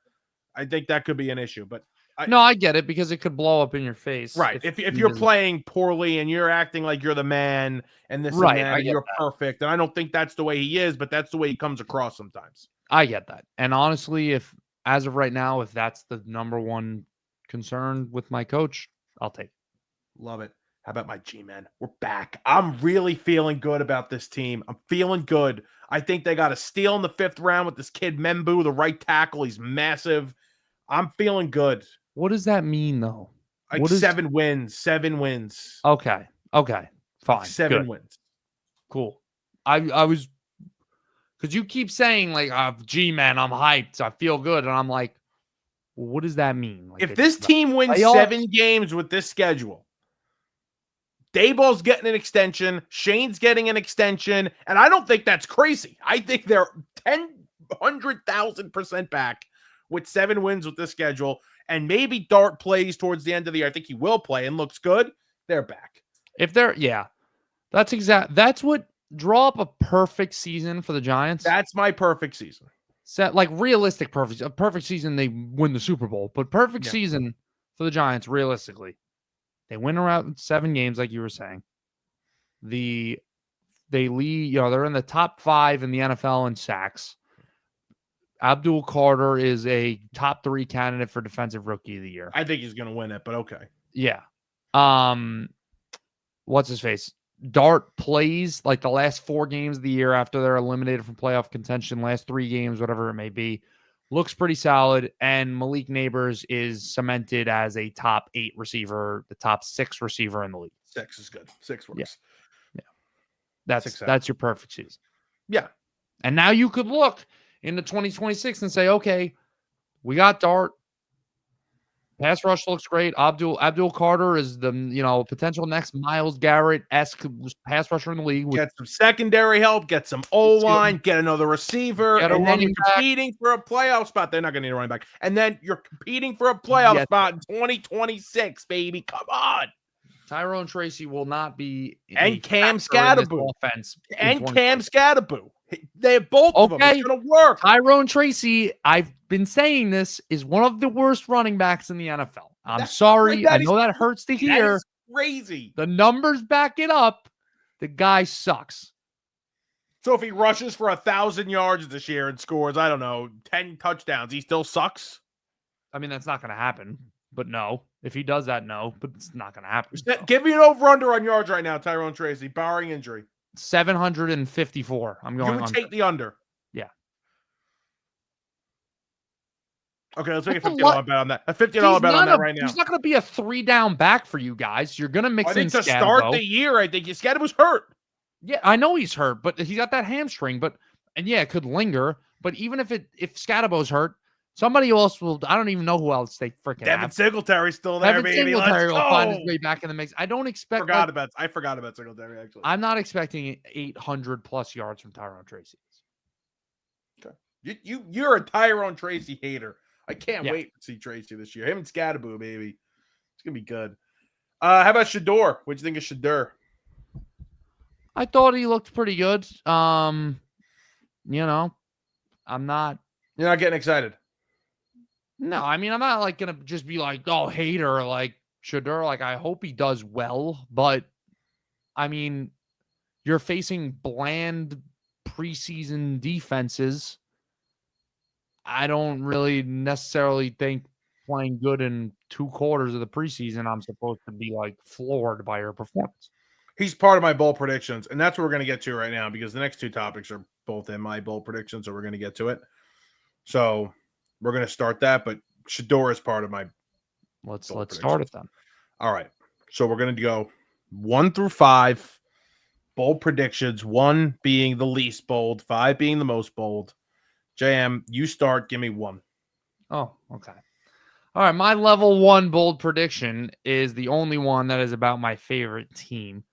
I think that could be an issue. But I get it, because it could blow up in your face. Right. If you're playing poorly and you're acting like you're the man and this and that, and you're perfect. And I don't think that's the way he is, but that's the way he comes across sometimes. I get that. And honestly, as of right now, if that's the number one concern with my coach, I'll take it. Love it. How about my G-Men? We're back. I'm really feeling good about this team. I'm feeling good. I think they got a steal in the 5th round with this kid Membu, the right tackle. He's massive. I'm feeling good. What does that mean, though? Like 7 wins. 7 wins. Okay. Fine. Like 7 wins. Cool. I was, because you keep saying like, G-Man, I'm hyped, I feel good, and I'm like, well, what does that mean? Like, if this team wins 7 games with this schedule, Daboll's getting an extension, Shane's getting an extension, and I don't think that's crazy. I think they're 100,000% back with 7 wins with this schedule, and maybe Dart plays towards the end of the year. I think he will play and looks good. They're back. That's what, draw up a perfect season for the Giants. That's my perfect season. Set like realistic a perfect season, they win the Super Bowl, but perfect season for the Giants realistically. They win around 7 games, like you were saying. They lead, they're in the top 5 in the NFL in sacks. Abdul Carter is a top 3 candidate for Defensive Rookie of the Year. I think he's going to win it, but okay. Yeah. What's his face? Dart plays like the last 4 games of the year after they're eliminated from playoff contention, last 3 games, whatever it may be. Looks pretty solid. And Malik Neighbors is cemented as a top 8 receiver, the top 6 receiver in the league. 6 is good. 6 works. Yeah. That's your perfect season. Yeah. And now you could look into 2026 and say, okay, we got Dart. Pass rush looks great. Abdul Carter is the potential next Myles Garrett-esque pass rusher in the league. Get some secondary help, get some O-line, get another receiver, and then you're competing for a playoff spot. They're not going to need a running back. And then you're competing for a playoff spot in 2026, baby. Come on. Tyrone Tracy will not be and Cam Scatterboo offense. And Cam Scatterboo. They both of them. It's going to work. Tyrone Tracy, I've been saying this, is one of the worst running backs in the NFL. I'm sorry. I know that hurts to hear. That is crazy. The numbers back it up. The guy sucks. So if he rushes for 1,000 yards this year and scores, I don't know, 10 touchdowns, he still sucks? I mean, that's not going to happen. But no. If he does that, no. But it's not going to happen. Give me an over-under on yards right now, Tyrone Tracy, barring injury. 754. I'm going. You would take the under. Yeah. Okay, let's make a $50 bet on that. A $50 bet on that right now. He's not going to be a 3-down back for you guys. You're going to mix in Scatterboo. To start the year, I think Scatterboo's hurt. Yeah, I know he's hurt, but he got that hamstring. And it could linger. But even if Scatterboo's hurt, somebody else will. I don't even know who else they freaking have. Devin Singletary's still there, baby. Singletary will find his way back in the mix. I don't expect. I forgot about Singletary, actually. I'm not expecting 800+ yards from Tyrone Tracy. Okay. You're a Tyrone Tracy hater. I can't wait to see Tracy this year. Him and Scatterboo, baby. It's going to be good. How about Shedeur? What'd you think of Shedeur? I thought he looked pretty good. I'm not. You're not getting excited? No, I mean, I'm not like going to just be like, oh, hater, like Shedeur. Like, I hope he does well. But, I mean, you're facing bland preseason defenses. I don't really necessarily think playing good in 2 quarters of the preseason, I'm supposed to be like floored by your performance. He's part of my bold predictions, and that's what we're going to get to right now because the next two topics are both in my bold predictions, so we're going to get to it. So we're going to start that, but Shador is part of my Let's bold start predictions. it then. All right. So we're going to go 1 through 5 bold predictions, 1 being the least bold, 5 being the most bold. JM, you start. Give me 1. Oh, okay. All right. My level 1 bold prediction is the only one that is about my favorite team.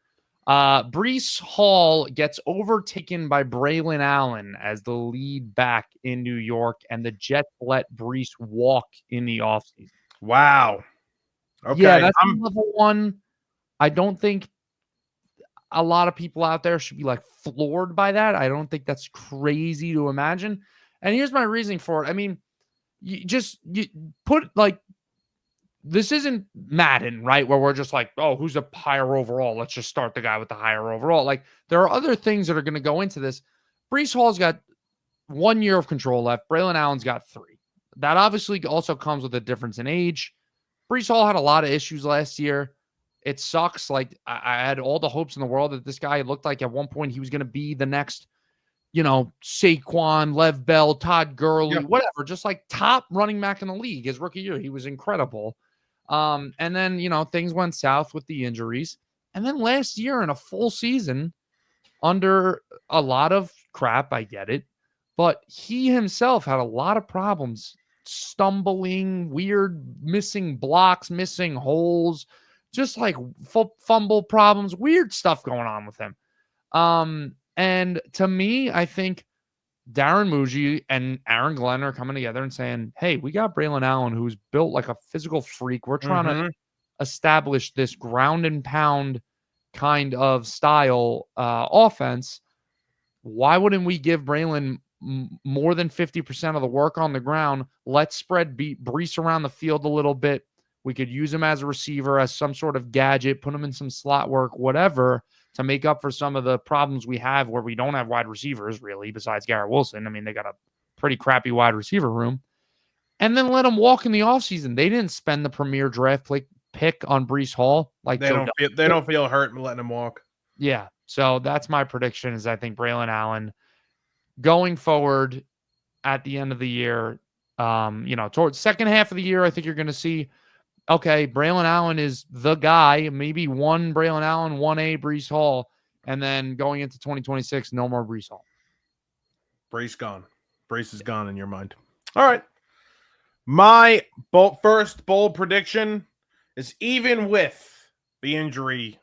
Breece Hall gets overtaken by Braylon Allen as the lead back in New York, and the Jets let Breece walk in the offseason. Wow. Okay. Yeah, that's level 1. I don't think a lot of people out there should be like floored by that. I don't think that's crazy to imagine. And here's my reasoning for it. I mean, you put like, this isn't Madden, right? Where we're just like, oh, who's a higher overall? Let's just start the guy with the higher overall. Like, there are other things that are going to go into this. Breece Hall's got 1 year of control left. Braylon Allen's got 3. That obviously also comes with a difference in age. Breece Hall had a lot of issues last year. It sucks. Like, I had all the hopes in the world that this guy looked like at one point he was going to be the next, Saquon, Lev Bell, Todd Gurley, whatever, just like top running back in the league. His rookie year, he was incredible. And then, things went south with the injuries. And then last year in a full season under a lot of crap, I get it. But he himself had a lot of problems, stumbling, weird, missing blocks, missing holes, just like fumble problems, weird stuff going on with him. And to me, I think Darren Muji and Aaron Glenn are coming together and saying, hey, we got Braylon Allen, who's built like a physical freak. We're trying to establish this ground and pound kind of style offense. Why wouldn't we give Braylon more than 50% of the work on the ground? Let's spread Breece around the field a little bit. We could use him as a receiver, as some sort of gadget, put him in some slot work, whatever, to make up for some of the problems we have where we don't have wide receivers, really, besides Garrett Wilson. I mean, they got a pretty crappy wide receiver room. And then let him walk in the offseason. They didn't spend the premier draft pick on Breece Hall. Like they don't feel hurt letting him walk. Yeah. So that's my prediction is I think Braylon Allen going forward at the end of the year, towards second half of the year, I think you're going to see, okay, Braylon Allen is the guy, maybe one Braylon Allen, 1A Breece Hall, and then going into 2026, no more Breece Hall. Breece gone. Breece is gone in your mind. All right. My first bold prediction is even with the injury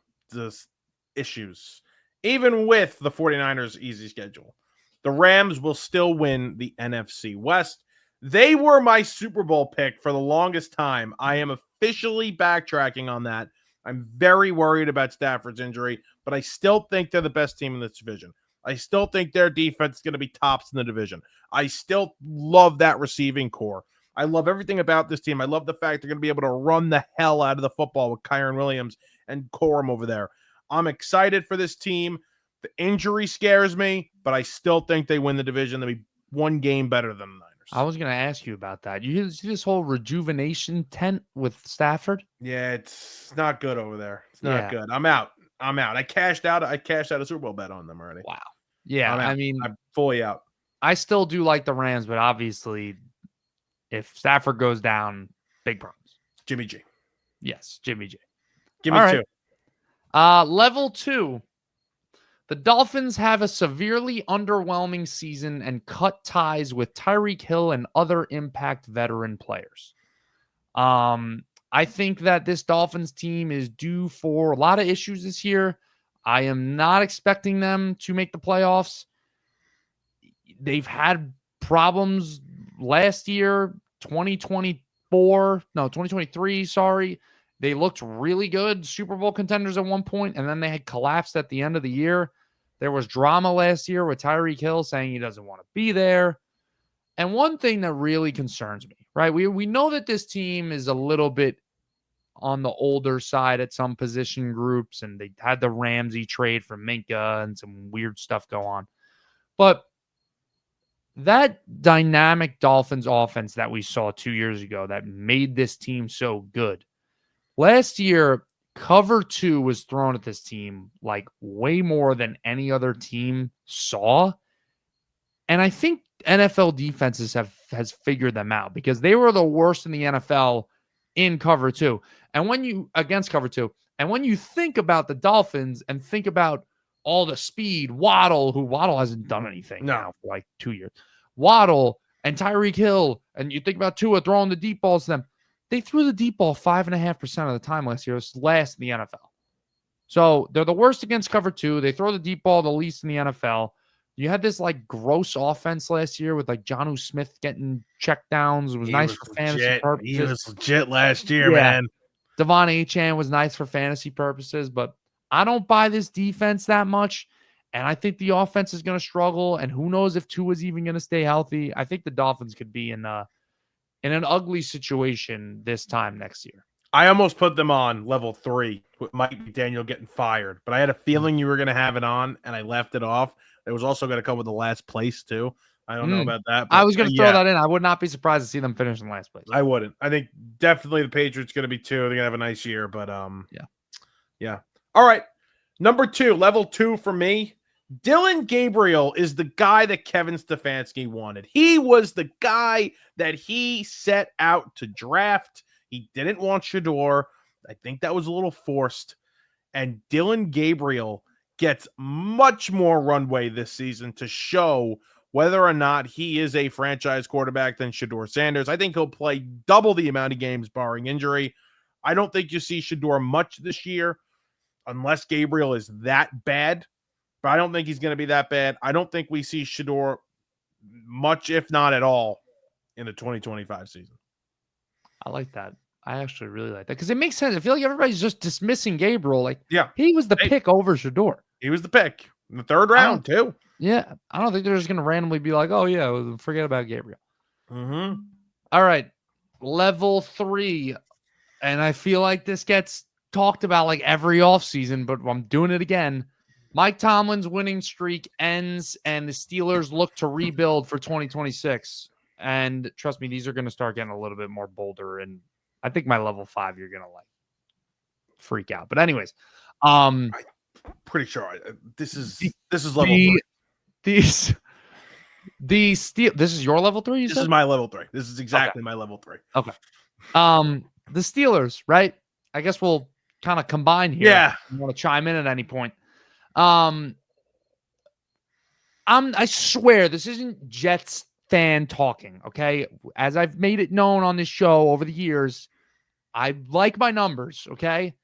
issues, even with the 49ers' easy schedule, the Rams will still win the NFC West. They were my Super Bowl pick for the longest time. I am officially backtracking on that. I'm very worried about Stafford's injury, but I still think they're the best team in this division. I still think their defense is going to be tops in the division. I still love that receiving core. I love everything about this team. I love the fact they're going to be able to run the hell out of the football with Kyron Williams and Corum over there. I'm excited for this team. The injury scares me, but I still think they win the division. They'll be 1 game better than the Niners. I was going to ask you about that. You see this whole rejuvenation tent with Stafford? Yeah, it's not good over there. It's not good. I'm out. I cashed out a Super Bowl bet on them already. Wow. Yeah, I mean, I'm fully out. I still do like the Rams, but obviously if Stafford goes down, big problems. Jimmy G. Yes, Jimmy G. Give me 2. Level 2. The Dolphins have a severely underwhelming season and cut ties with Tyreek Hill and other impact veteran players. I think that this Dolphins team is due for a lot of issues this year. I am not expecting them to make the playoffs. They've had problems last year, 2023, sorry. They looked really good, Super Bowl contenders at one point, and then they had collapsed at the end of the year. There was drama last year with Tyreek Hill saying he doesn't want to be there. And one thing that really concerns me, right? We know that this team is a little bit on the older side at some position groups, and they had the Ramsey trade for Minka and some weird stuff go on. But that dynamic Dolphins offense that we saw 2 years ago that made this team so good. Last year, cover 2 was thrown at this team like way more than any other team saw. And I think NFL defenses has figured them out because they were the worst in the NFL in cover 2. And when you against cover 2, and when you think about the Dolphins and think about all the speed, Waddle hasn't done anything now for like 2 years. Waddle and Tyreek Hill, and you think about Tua throwing the deep balls to them. They threw the deep ball 5.5% of the time last year. It was last in the NFL. So they're the worst against cover 2. They throw the deep ball the least in the NFL. You had this like gross offense last year with like Jonnu Smith getting check downs. It was nice for fantasy purposes. He was legit last year, Yeah. man. Devon Achane was nice for fantasy purposes, but I don't buy this defense that much. And I think the offense is going to struggle. And who knows if Tua is even going to stay healthy. I think the Dolphins could be in an ugly situation this time next year. I almost put them on level 3 with Mike McDaniel getting fired, but I had a feeling you were going to have it on, and I left it off. It was also going to come with the last place, too. I don't know about that. But I was going to throw that in. I would not be surprised to see them finish in last place. I wouldn't. I think definitely the Patriots going to be 2. They're going to have a nice year, but yeah. All right. Number 2, level 2 for me. Dylan Gabriel is the guy that Kevin Stefanski wanted. He was the guy that he set out to draft. He didn't want Shedeur. I think that was a little forced. And Dylan Gabriel gets much more runway this season to show whether or not he is a franchise quarterback than Shedeur Sanders. I think he'll play double the amount of games barring injury. I don't think you see Shedeur much this year unless Gabriel is that bad. But I don't think he's going to be that bad. I don't think we see Shedeur much, if not at all, in the 2025 season. I like that. I actually really like that because it makes sense. I feel like everybody's just dismissing Gabriel. Like, yeah, he was the pick over Shedeur. He was the pick in the 3rd round, too. Yeah. I don't think they're just going to randomly be like, oh, yeah, forget about Gabriel. Mm-hmm. All right. Level 3. And I feel like this gets talked about like every offseason, but I'm doing it again. Mike Tomlin's winning streak ends, and the Steelers look to rebuild for 2026. And trust me, these are going to start getting a little bit more bolder. And I think my level 5, you're going to like freak out. But anyways, I'm pretty sure this is level 3. This is your level 3. This is my level 3. This is exactly my level 3. Okay. The Steelers, right? I guess we'll kind of combine here. Yeah. You want to chime in at any point? I swear this isn't Jets fan talking, okay? As I've made it known on this show over the years, I like my numbers, okay?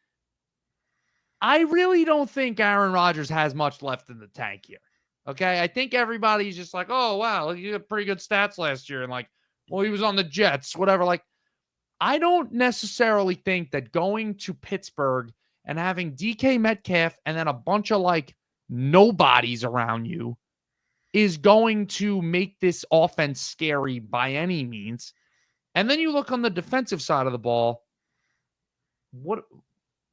I really don't think Aaron Rodgers has much left in the tank here, okay? I think everybody's just like, oh, wow, he had pretty good stats last year, and like, well, he was on the Jets, whatever. Like, I don't necessarily think that going to Pittsburgh and having DK Metcalf and then a bunch of like nobodies around you is going to make this offense scary by any means. And then you look on the defensive side of the ball, what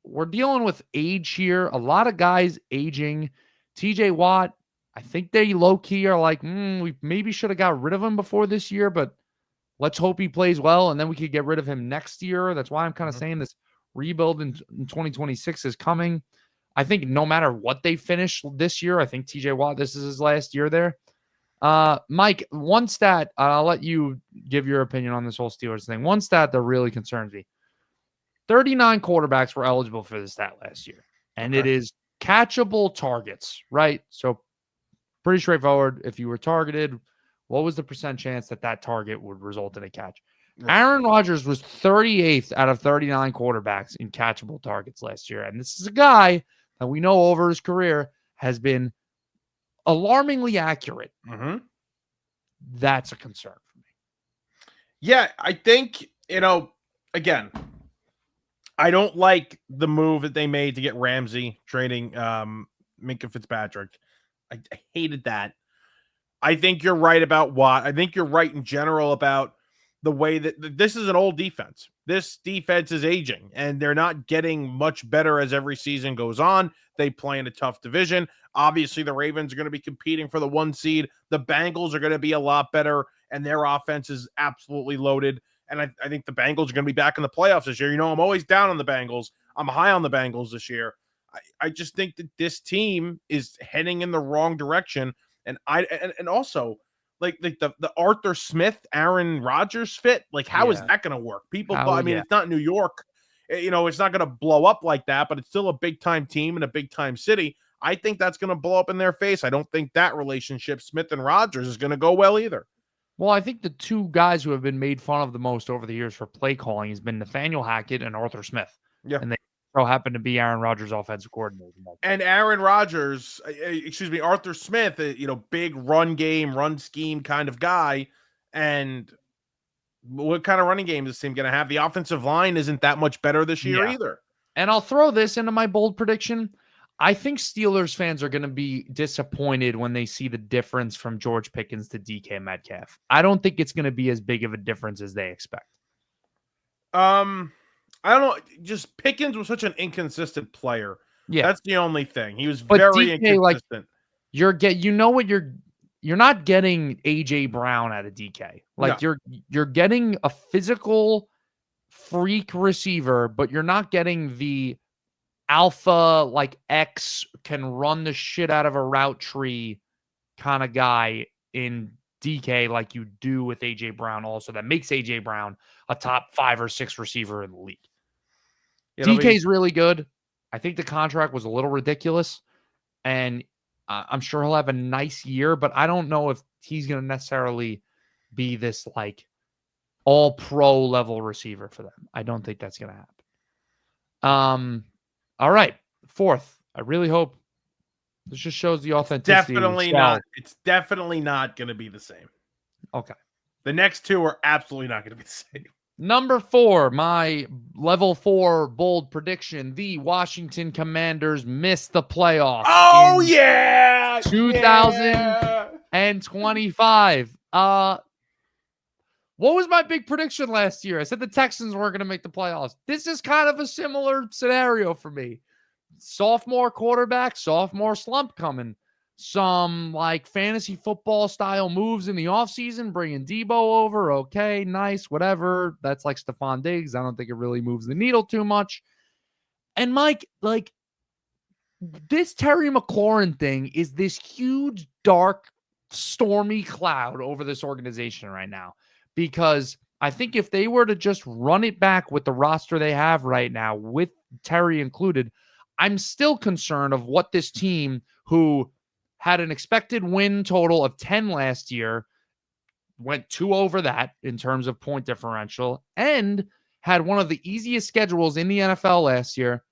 we're dealing with age here. A lot of guys aging. TJ Watt, I think they low-key are like, we maybe should have got rid of him before this year, but let's hope he plays well, and then we could get rid of him next year. That's why I'm kind of saying this rebuild in 2026 is coming. I think no matter what they finish this year, I think TJ Watt, this is his last year there. Mike, one stat, I'll let you give your opinion on this whole Steelers thing. One stat that really concerns me. 39 quarterbacks were eligible for this stat last year, and it is catchable targets, right? So pretty straightforward. If you were targeted, what was the percent chance that target would result in a catch? Right. Aaron Rodgers was 38th out of 39 quarterbacks in catchable targets last year. And this is a guy that we know over his career has been alarmingly accurate. Mm-hmm. That's a concern for me. Yeah, I think, again, I don't like the move that they made to get Ramsey trading Minkah Fitzpatrick. I hated that. I think you're right about Watt. I think you're right in general about the way that this is an old defense. This defense is aging, and they're not getting much better as every season goes on. They play in a tough division. Obviously, the Ravens are going to be competing for the 1 seed. The Bengals are going to be a lot better, and their offense is absolutely loaded. And I think the Bengals are going to be back in the playoffs this year. You know, I'm always down on the Bengals. I'm high on the Bengals this year. I just think that this team is heading in the wrong direction. And also, like the Arthur Smith, Aaron Rodgers fit. Like, how is Yeah. that going to work? People How? thought, I mean, Yeah. it's not New York. You know, it's not going to blow up like that, but it's still a big time team and a big time city. I think that's going to blow up in their face. I don't think that relationship, Smith and Rodgers, is going to go well either. Well, I think the two guys who have been made fun of the most over the years for play calling has been Nathaniel Hackett and Arthur Smith. Yeah. And they so happen to be Aaron Rodgers' offensive coordinator. And Aaron Rodgers, Arthur Smith, you know, big run game, run scheme kind of guy. And what kind of running game is this team going to have? The offensive line isn't that much better this year either. And I'll throw this into my bold prediction. I think Steelers fans are going to be disappointed when they see the difference from George Pickens to DK Metcalf. I don't think it's going to be as big of a difference as they expect. I don't know. Just Pickens was such an inconsistent player. Yeah, that's the only thing. He was but very DK, inconsistent. You're not getting AJ Brown out of DK. Like No. you're getting a physical freak receiver, but you're not getting the alpha like X can run the shit out of a route tree kind of guy in DK like you do with AJ Brown. Also, that makes AJ Brown a top 5 or 6 receiver in the league. DK's really good. I think the contract was a little ridiculous, and I'm sure he'll have a nice year, but I don't know if he's going to necessarily be this like all pro level receiver for them. I don't think that's going to happen. All right. 4th. I really hope this just shows the authenticity. It's definitely not going to be the same. Okay. The next 2 are absolutely not going to be the same. Number 4, my level 4 bold prediction. The Washington Commanders missed the playoffs. Oh, yeah. 2025. What was my big prediction last year? I said the Texans were going to make the playoffs. This is kind of a similar scenario for me. Sophomore quarterback, sophomore slump coming. Some like fantasy football style moves in the offseason, bringing Debo over. Okay, nice, whatever. That's like Stephon Diggs. I don't think it really moves the needle too much. And Mike, like this Terry McLaurin thing is this huge, dark, stormy cloud over this organization right now. Because I think if they were to just run it back with the roster they have right now, with Terry included, I'm still concerned of what this team, who had an expected win total of 10 last year, went 2 over that in terms of point differential, and had one of the easiest schedules in the NFL last year.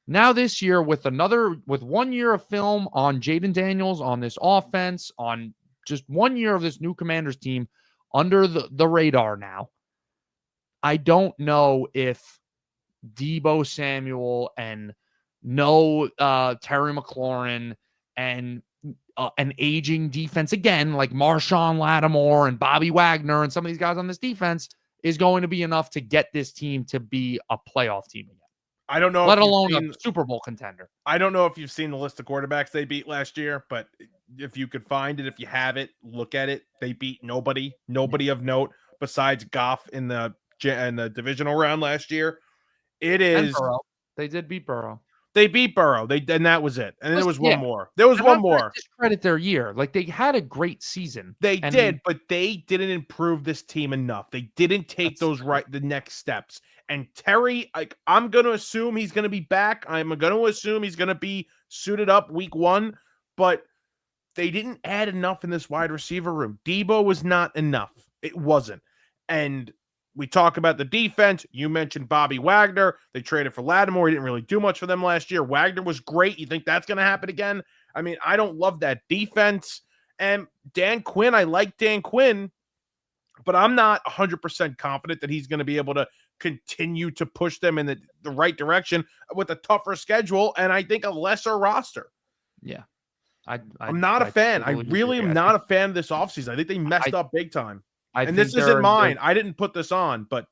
Now this year, with 1 year of film on Jaden Daniels, on this offense, on just 1 year of this new Commanders team under the radar now, I don't know if Debo Samuel and Terry McLaurin and an aging defense, again, like Marshawn Lattimore and Bobby Wagner and some of these guys on this defense, is going to be enough to get this team to be a playoff team again. I don't know, let alone a Super Bowl contender. I don't know if you've seen the list of quarterbacks they beat last year, but if you could find it, if you have it, look at it. They beat nobody of note besides Goff in the divisional round last year. It is. Burrow. They did beat Burrow. They beat Burrow. And that was it. And then there was one more. There was one more. Discredit their year. Like, they had a great season. They did, but they didn't improve this team enough. They didn't take the next steps. And Terry, like, I'm going to assume he's going to be back. I'm going to assume he's going to be suited up week 1, but they didn't add enough in this wide receiver room. Debo was not enough. It wasn't. And we talk about the defense. You mentioned Bobby Wagner. They traded for Lattimore. He didn't really do much for them last year. Wagner was great. You think that's going to happen again? I mean, I don't love that defense. And Dan Quinn, I like Dan Quinn, but I'm not 100% confident that he's going to be able to continue to push them in the right direction with a tougher schedule and I think a lesser roster. Yeah. I'm not a fan. I really am not a fan of this offseason. I think they messed up big time. And this isn't mine. I didn't put this on, but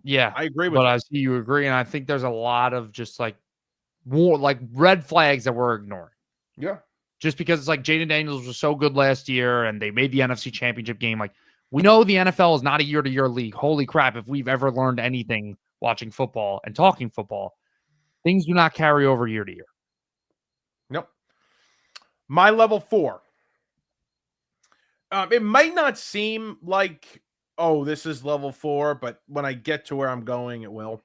yeah, I agree with but you. I see you agree, and I think there's a lot of just like more like red flags that we're ignoring. Yeah. Just because it's like Jaden Daniels was so good last year and they made the NFC Championship game. Like, we know the NFL is not a year-to-year league. Holy crap, if we've ever learned anything watching football and talking football, things do not carry over year to year. Nope. My level 4. It might not seem like, oh, this is level 4, but when I get to where I'm going, it will.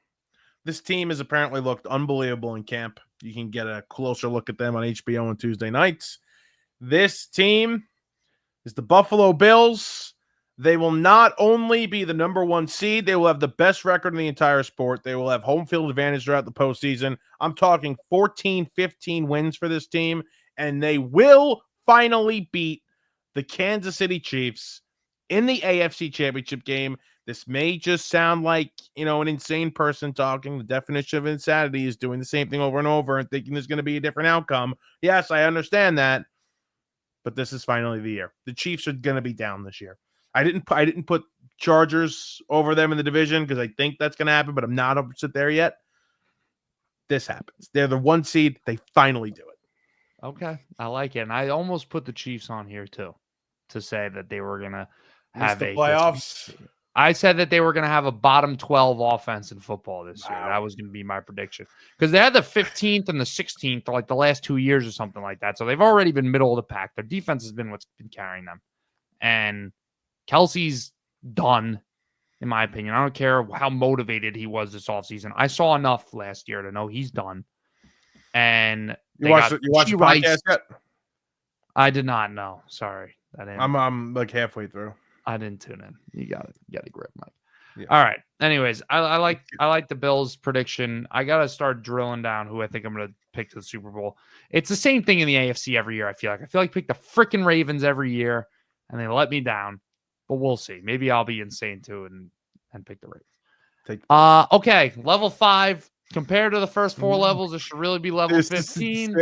This team has apparently looked unbelievable in camp. You can get a closer look at them on HBO on Tuesday nights. This team is the Buffalo Bills. They will not only be the number 1 seed, they will have the best record in the entire sport. They will have home field advantage throughout the postseason. I'm talking 14, 15 wins for this team, and they will finally beat the Kansas City Chiefs in the AFC Championship game. This may just sound like, an insane person talking. The definition of insanity is doing the same thing over and over and thinking there's going to be a different outcome. Yes, I understand that, but this is finally the year. The Chiefs are going to be down this year. I didn't put Chargers over them in the division because I think that's going to happen, but I'm not upset there yet. This happens. They're the 1 seed. They finally do it. Okay, I like it. And I almost put the Chiefs on here too to say that they were going to have the a playoffs. I said that they were going to have a bottom 12 offense in football this year. Wow. That was going to be my prediction because they had the 15th and the 16th for like the last 2 years or something like that. So they've already been middle of the pack. Their defense has been what's been carrying them. And Kelsey's done, in my opinion. I don't care how motivated he was this offseason. I saw enough last year to know he's done. And you watched the podcast yet? I did not know. Sorry. I'm like halfway through. I didn't tune in. You got to grip, Mike. Yeah. All right. Anyways, I like the Bills prediction. I gotta start drilling down who I think I'm gonna pick to the Super Bowl. It's the same thing in the AFC every year. I feel like I pick the freaking Ravens every year, and they let me down. But we'll see. Maybe I'll be insane too and pick the Ravens. Okay, level 5. Compared to the first 4 levels, it should really be level 15.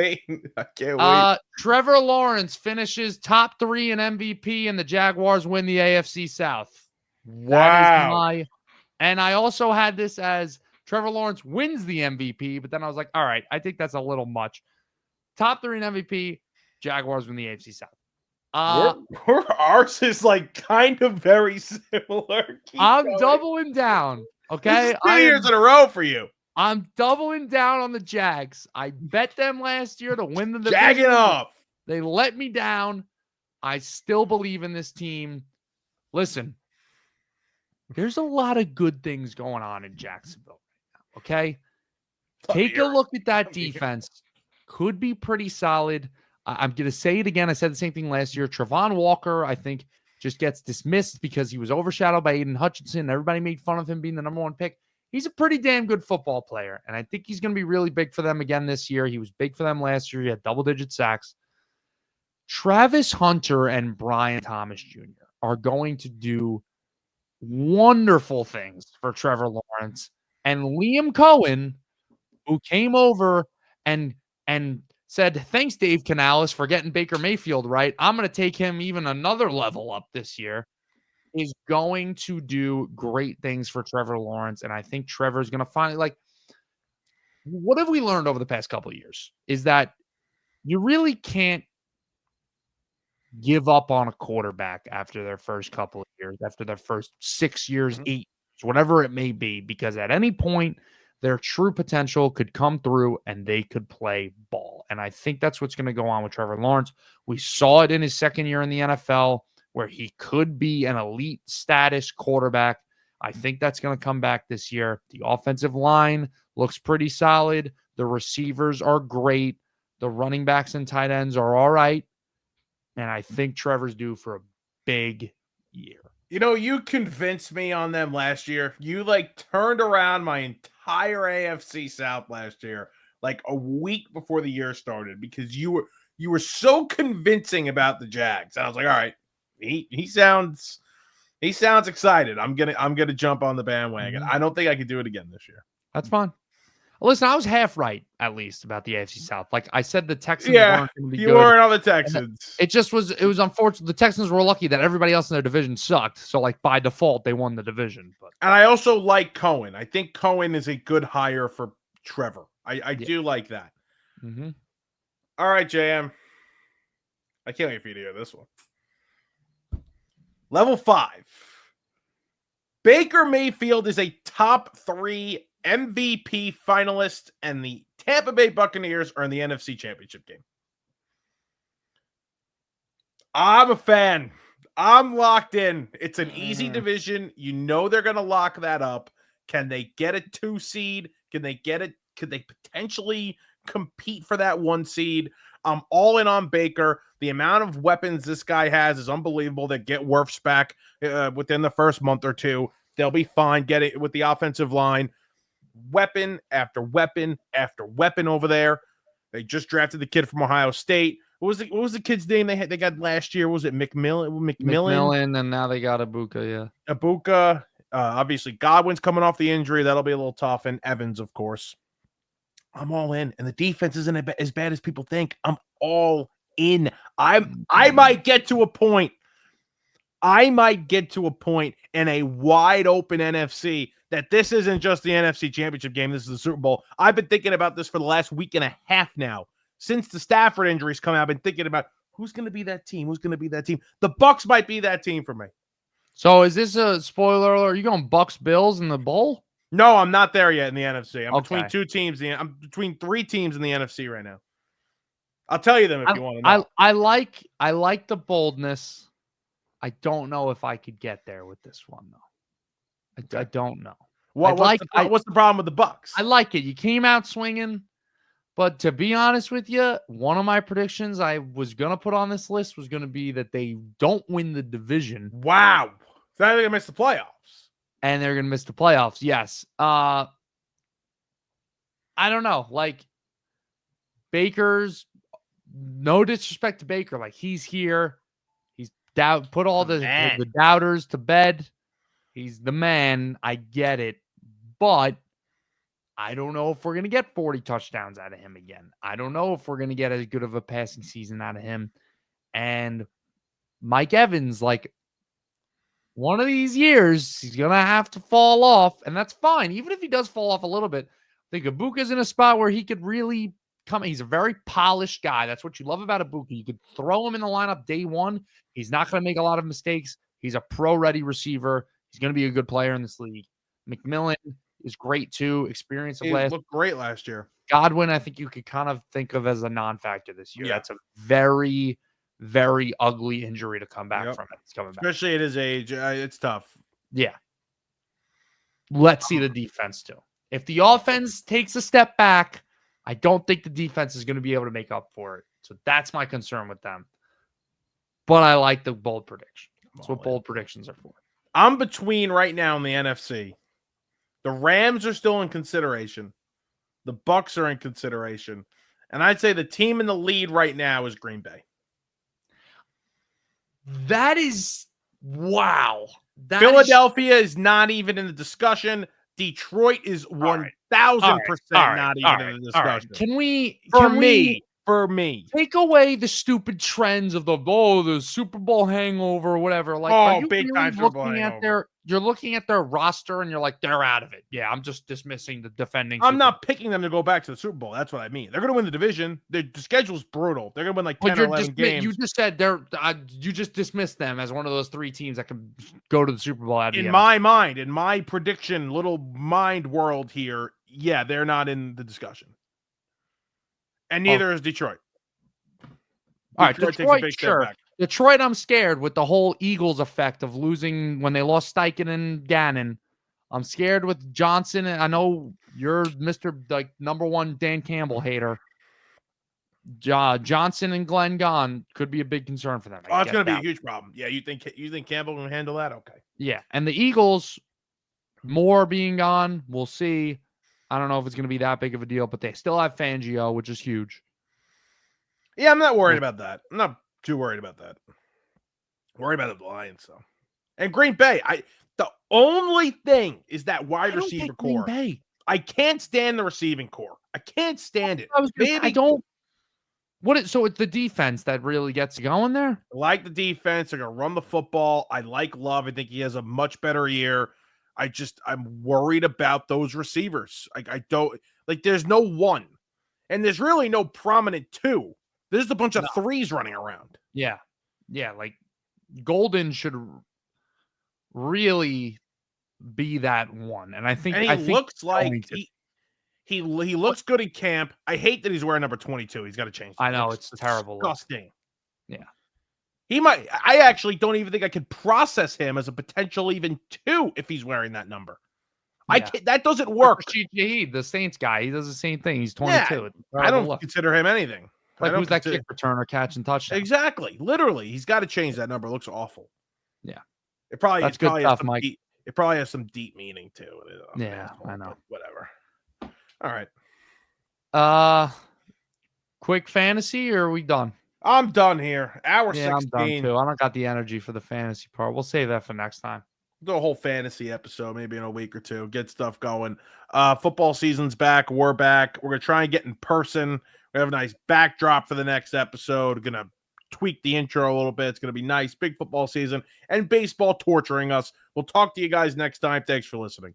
I can't wait. Trevor Lawrence finishes top 3 in MVP, and the Jaguars win the AFC South. Wow. And I also had this as Trevor Lawrence wins the MVP, but then I was like, all right, I think that's a little much. Top 3 in MVP, Jaguars win the AFC South. Ours is like kind of very similar. I'm doubling down. Okay. This is 2 years in a row for you. I'm doubling down on the Jags. I bet them last year to win the division. Jagging off. They let me down. I still believe in this team. Listen, there's a lot of good things going on in Jacksonville right now, okay? Take a look at that defense. Could be pretty solid. I'm going to say it again. I said the same thing last year. Travon Walker, I think, just gets dismissed because he was overshadowed by Aiden Hutchinson. Everybody made fun of him being the number 1 pick. He's a pretty damn good football player, and I think he's going to be really big for them again this year. He was big for them last year. He had double-digit sacks. Travis Hunter and Brian Thomas Jr. are going to do wonderful things for Trevor Lawrence. And Liam Cohen, who came over and said, thanks, Dave Canales, for getting Baker Mayfield right. I'm going to take him even another level up this year. Is going to do great things for Trevor Lawrence. And I think Trevor's going to finally, what have we learned over the past couple of years is that you really can't give up on a quarterback after their first couple of years, after their first 6 years, 8 years, whatever it may be, because at any point, their true potential could come through and they could play ball. And I think that's what's going to go on with Trevor Lawrence. We saw it in his second year in the NFL, where he could be an elite status quarterback. I think that's going to come back this year. The offensive line looks pretty solid. The receivers are great. The running backs and tight ends are all right. And I think Trevor's due for a big year. You convinced me on them last year. You turned around my entire AFC South last year, like a week before the year started, because you were so convincing about the Jags. And I was like, all right. He sounds excited. I'm gonna jump on the bandwagon. I don't think I could do it again this year. That's fine. Listen, I was half right, at least, about the AFC South. Like I said, the Texans Yeah, weren't going to be you good. weren't on the And Texans. it was unfortunate. The Texans were lucky that everybody else in their division sucked. So, like, by default, they won the division. But And I also like Cohen. I think Cohen is a good hire for Trevor. I yeah. do like that. Mm-hmm. All right, JM. I can't wait for you to hear this one. Level 5. Baker Mayfield is a top 3 MVP finalist, and the Tampa Bay Buccaneers are in the NFC Championship game. I'm a fan. I'm locked in. It's an easy division. You know they're going to lock that up. Can they get a 2 seed? Can they get it? Could they potentially compete for that 1 seed? I'm all in on Baker. The amount of weapons this guy has is unbelievable. They get Wirfs back within the first month or two. They'll be fine. Get it with the offensive line. Weapon after weapon after weapon over there. They just drafted the kid from Ohio State. What was the kid's name they got last year? Was it McMillan, and now they got Ibuka, yeah. Ibuka. Obviously, Godwin's coming off the injury. That'll be a little tough. And Evans, of course. I'm all in. And the defense isn't as bad as people think. I'm all in. I might get to a point. I might get to a point in a wide open NFC that this isn't just the NFC Championship game. This is the Super Bowl. I've been thinking about this for the last week and a half now. Since the Stafford injuries come out, I've been thinking about who's going to be that team. Who's going to be that team? The Bucs might be that team for me. So is this a spoiler alert? Are you going Bucks Bills in the bowl? No, I'm not there yet in the NFC. I'm Okay. between 2 teams. I'm between 3 teams in the NFC right now. I'll tell you them if you want to know. I like the boldness. I don't know if I could get there with this one though. I don't know. What's the problem with the Bucs? I like it. You came out swinging, but to be honest with you, one of my predictions I was gonna put on this list was gonna be that they don't win the division. Wow, so they're gonna miss the playoffs, and they're gonna miss the playoffs. Yes. I don't know. Like Baker's, no disrespect to Baker, like he's here. He's put all the doubters to bed. He's the man. I get it. But I don't know if we're going to get 40 touchdowns out of him again. I don't know if we're going to get as good of a passing season out of him. And Mike Evans, like one of these years, he's going to have to fall off. And that's fine. Even if he does fall off a little bit, I think Ibuka's in a spot where he could really come. He's a very polished guy. That's what you love about Ibuka. You could throw him in the lineup day one. He's not going to make a lot of mistakes. He's a pro-ready receiver. He's going to be a good player in this league. McMillan is great too. Experience of last. He looked great last year. Godwin, I think you could kind of think of as a non-factor this year. Yeah. That's a very, very ugly injury to come back from. It's coming back, especially at his age. It's tough. Yeah. Let's see the defense too. If the offense takes a step back, I don't think the defense is going to be able to make up for it. So that's my concern with them. But I like the bold prediction. That's what bold predictions are for. I'm between right now in the NFC. The Rams are still in consideration. The Bucs are in consideration. And I'd say the team in the lead right now is Green Bay. That is wow. Philadelphia is not even in the discussion. Detroit is 1,000% not even in the discussion. Can we for me take away the stupid trends of the Super Bowl hangover or whatever? Like, are you big really time looking at you're looking at their roster and you're like, they're out of it. Yeah, I'm just dismissing the defending. I'm not picking them to go back to the Super Bowl. That's what I mean. They're going to win the division. The schedule's brutal. They're going to win like 10 or 11 games. You just said you just dismissed them as one of those 3 teams that can go to the Super Bowl. In my mind, in my prediction, little mind world here, yeah, they're not in the discussion. And neither is Detroit. All right, Detroit, sure. Detroit, I'm scared with the whole Eagles effect of losing when they lost Steichen and Gannon. I'm scared with Johnson. And I know you're Mr. like #1 Dan Campbell hater. Johnson and Glenn gone could be a big concern for them. Oh, it's going to be a huge problem. Yeah, you think Campbell can handle that? Okay. Yeah, and the Eagles, Moore being gone, we'll see. I don't know if it's going to be that big of a deal, but they still have Fangio, which is huge. Yeah, I'm not worried about that. I'm not too worried about that. Worried about the Lions, though. And Green Bay, the only thing is that wide receiver core. I can't stand the receiving core. I can't stand it. I was gonna say, I Maybe don't. So it's the defense that really gets you going there. I like the defense. They're gonna run the football. I like Love. I think he has a much better year. I'm worried about those receivers. I don't like. There's no one, and there's really no prominent two. There's a bunch of No. threes running around. Yeah, yeah. Like Golden should really be that one, and I think And he looks he's like going to. he looks good in camp. I hate that he's wearing number 22. He's got to change that. I It know looks it's a terrible look. disgusting. Yeah. He might. I actually don't even think I could process him as a potential even 2 if he's wearing that number. I Yeah. can't. That doesn't work. Rashid Shaheed, the Saints guy, he does the same thing. He's Yeah, 22. It's a I terrible don't look. consider him anything. I Like don't who's that consider kick returner catching touchdown? exactly. Literally, he's got to change that number. It looks awful. Yeah. It probably That's it good probably has stuff, some Mike. deep, it probably has some deep meaning too. Yeah, I know. Whatever. All right. Quick fantasy, or are we done? I'm done here. Hour Yeah, 16. I'm done too. I don't got the energy for the fantasy part. We'll save that for next time. Do a whole fantasy episode maybe in a week or two. Get stuff going. Football season's back. We're back. We're gonna try and get in person. We have a nice backdrop for the next episode. Gonna tweak the intro a little bit. It's gonna be nice. Big football season and baseball torturing us. We'll talk to you guys next time. Thanks for listening.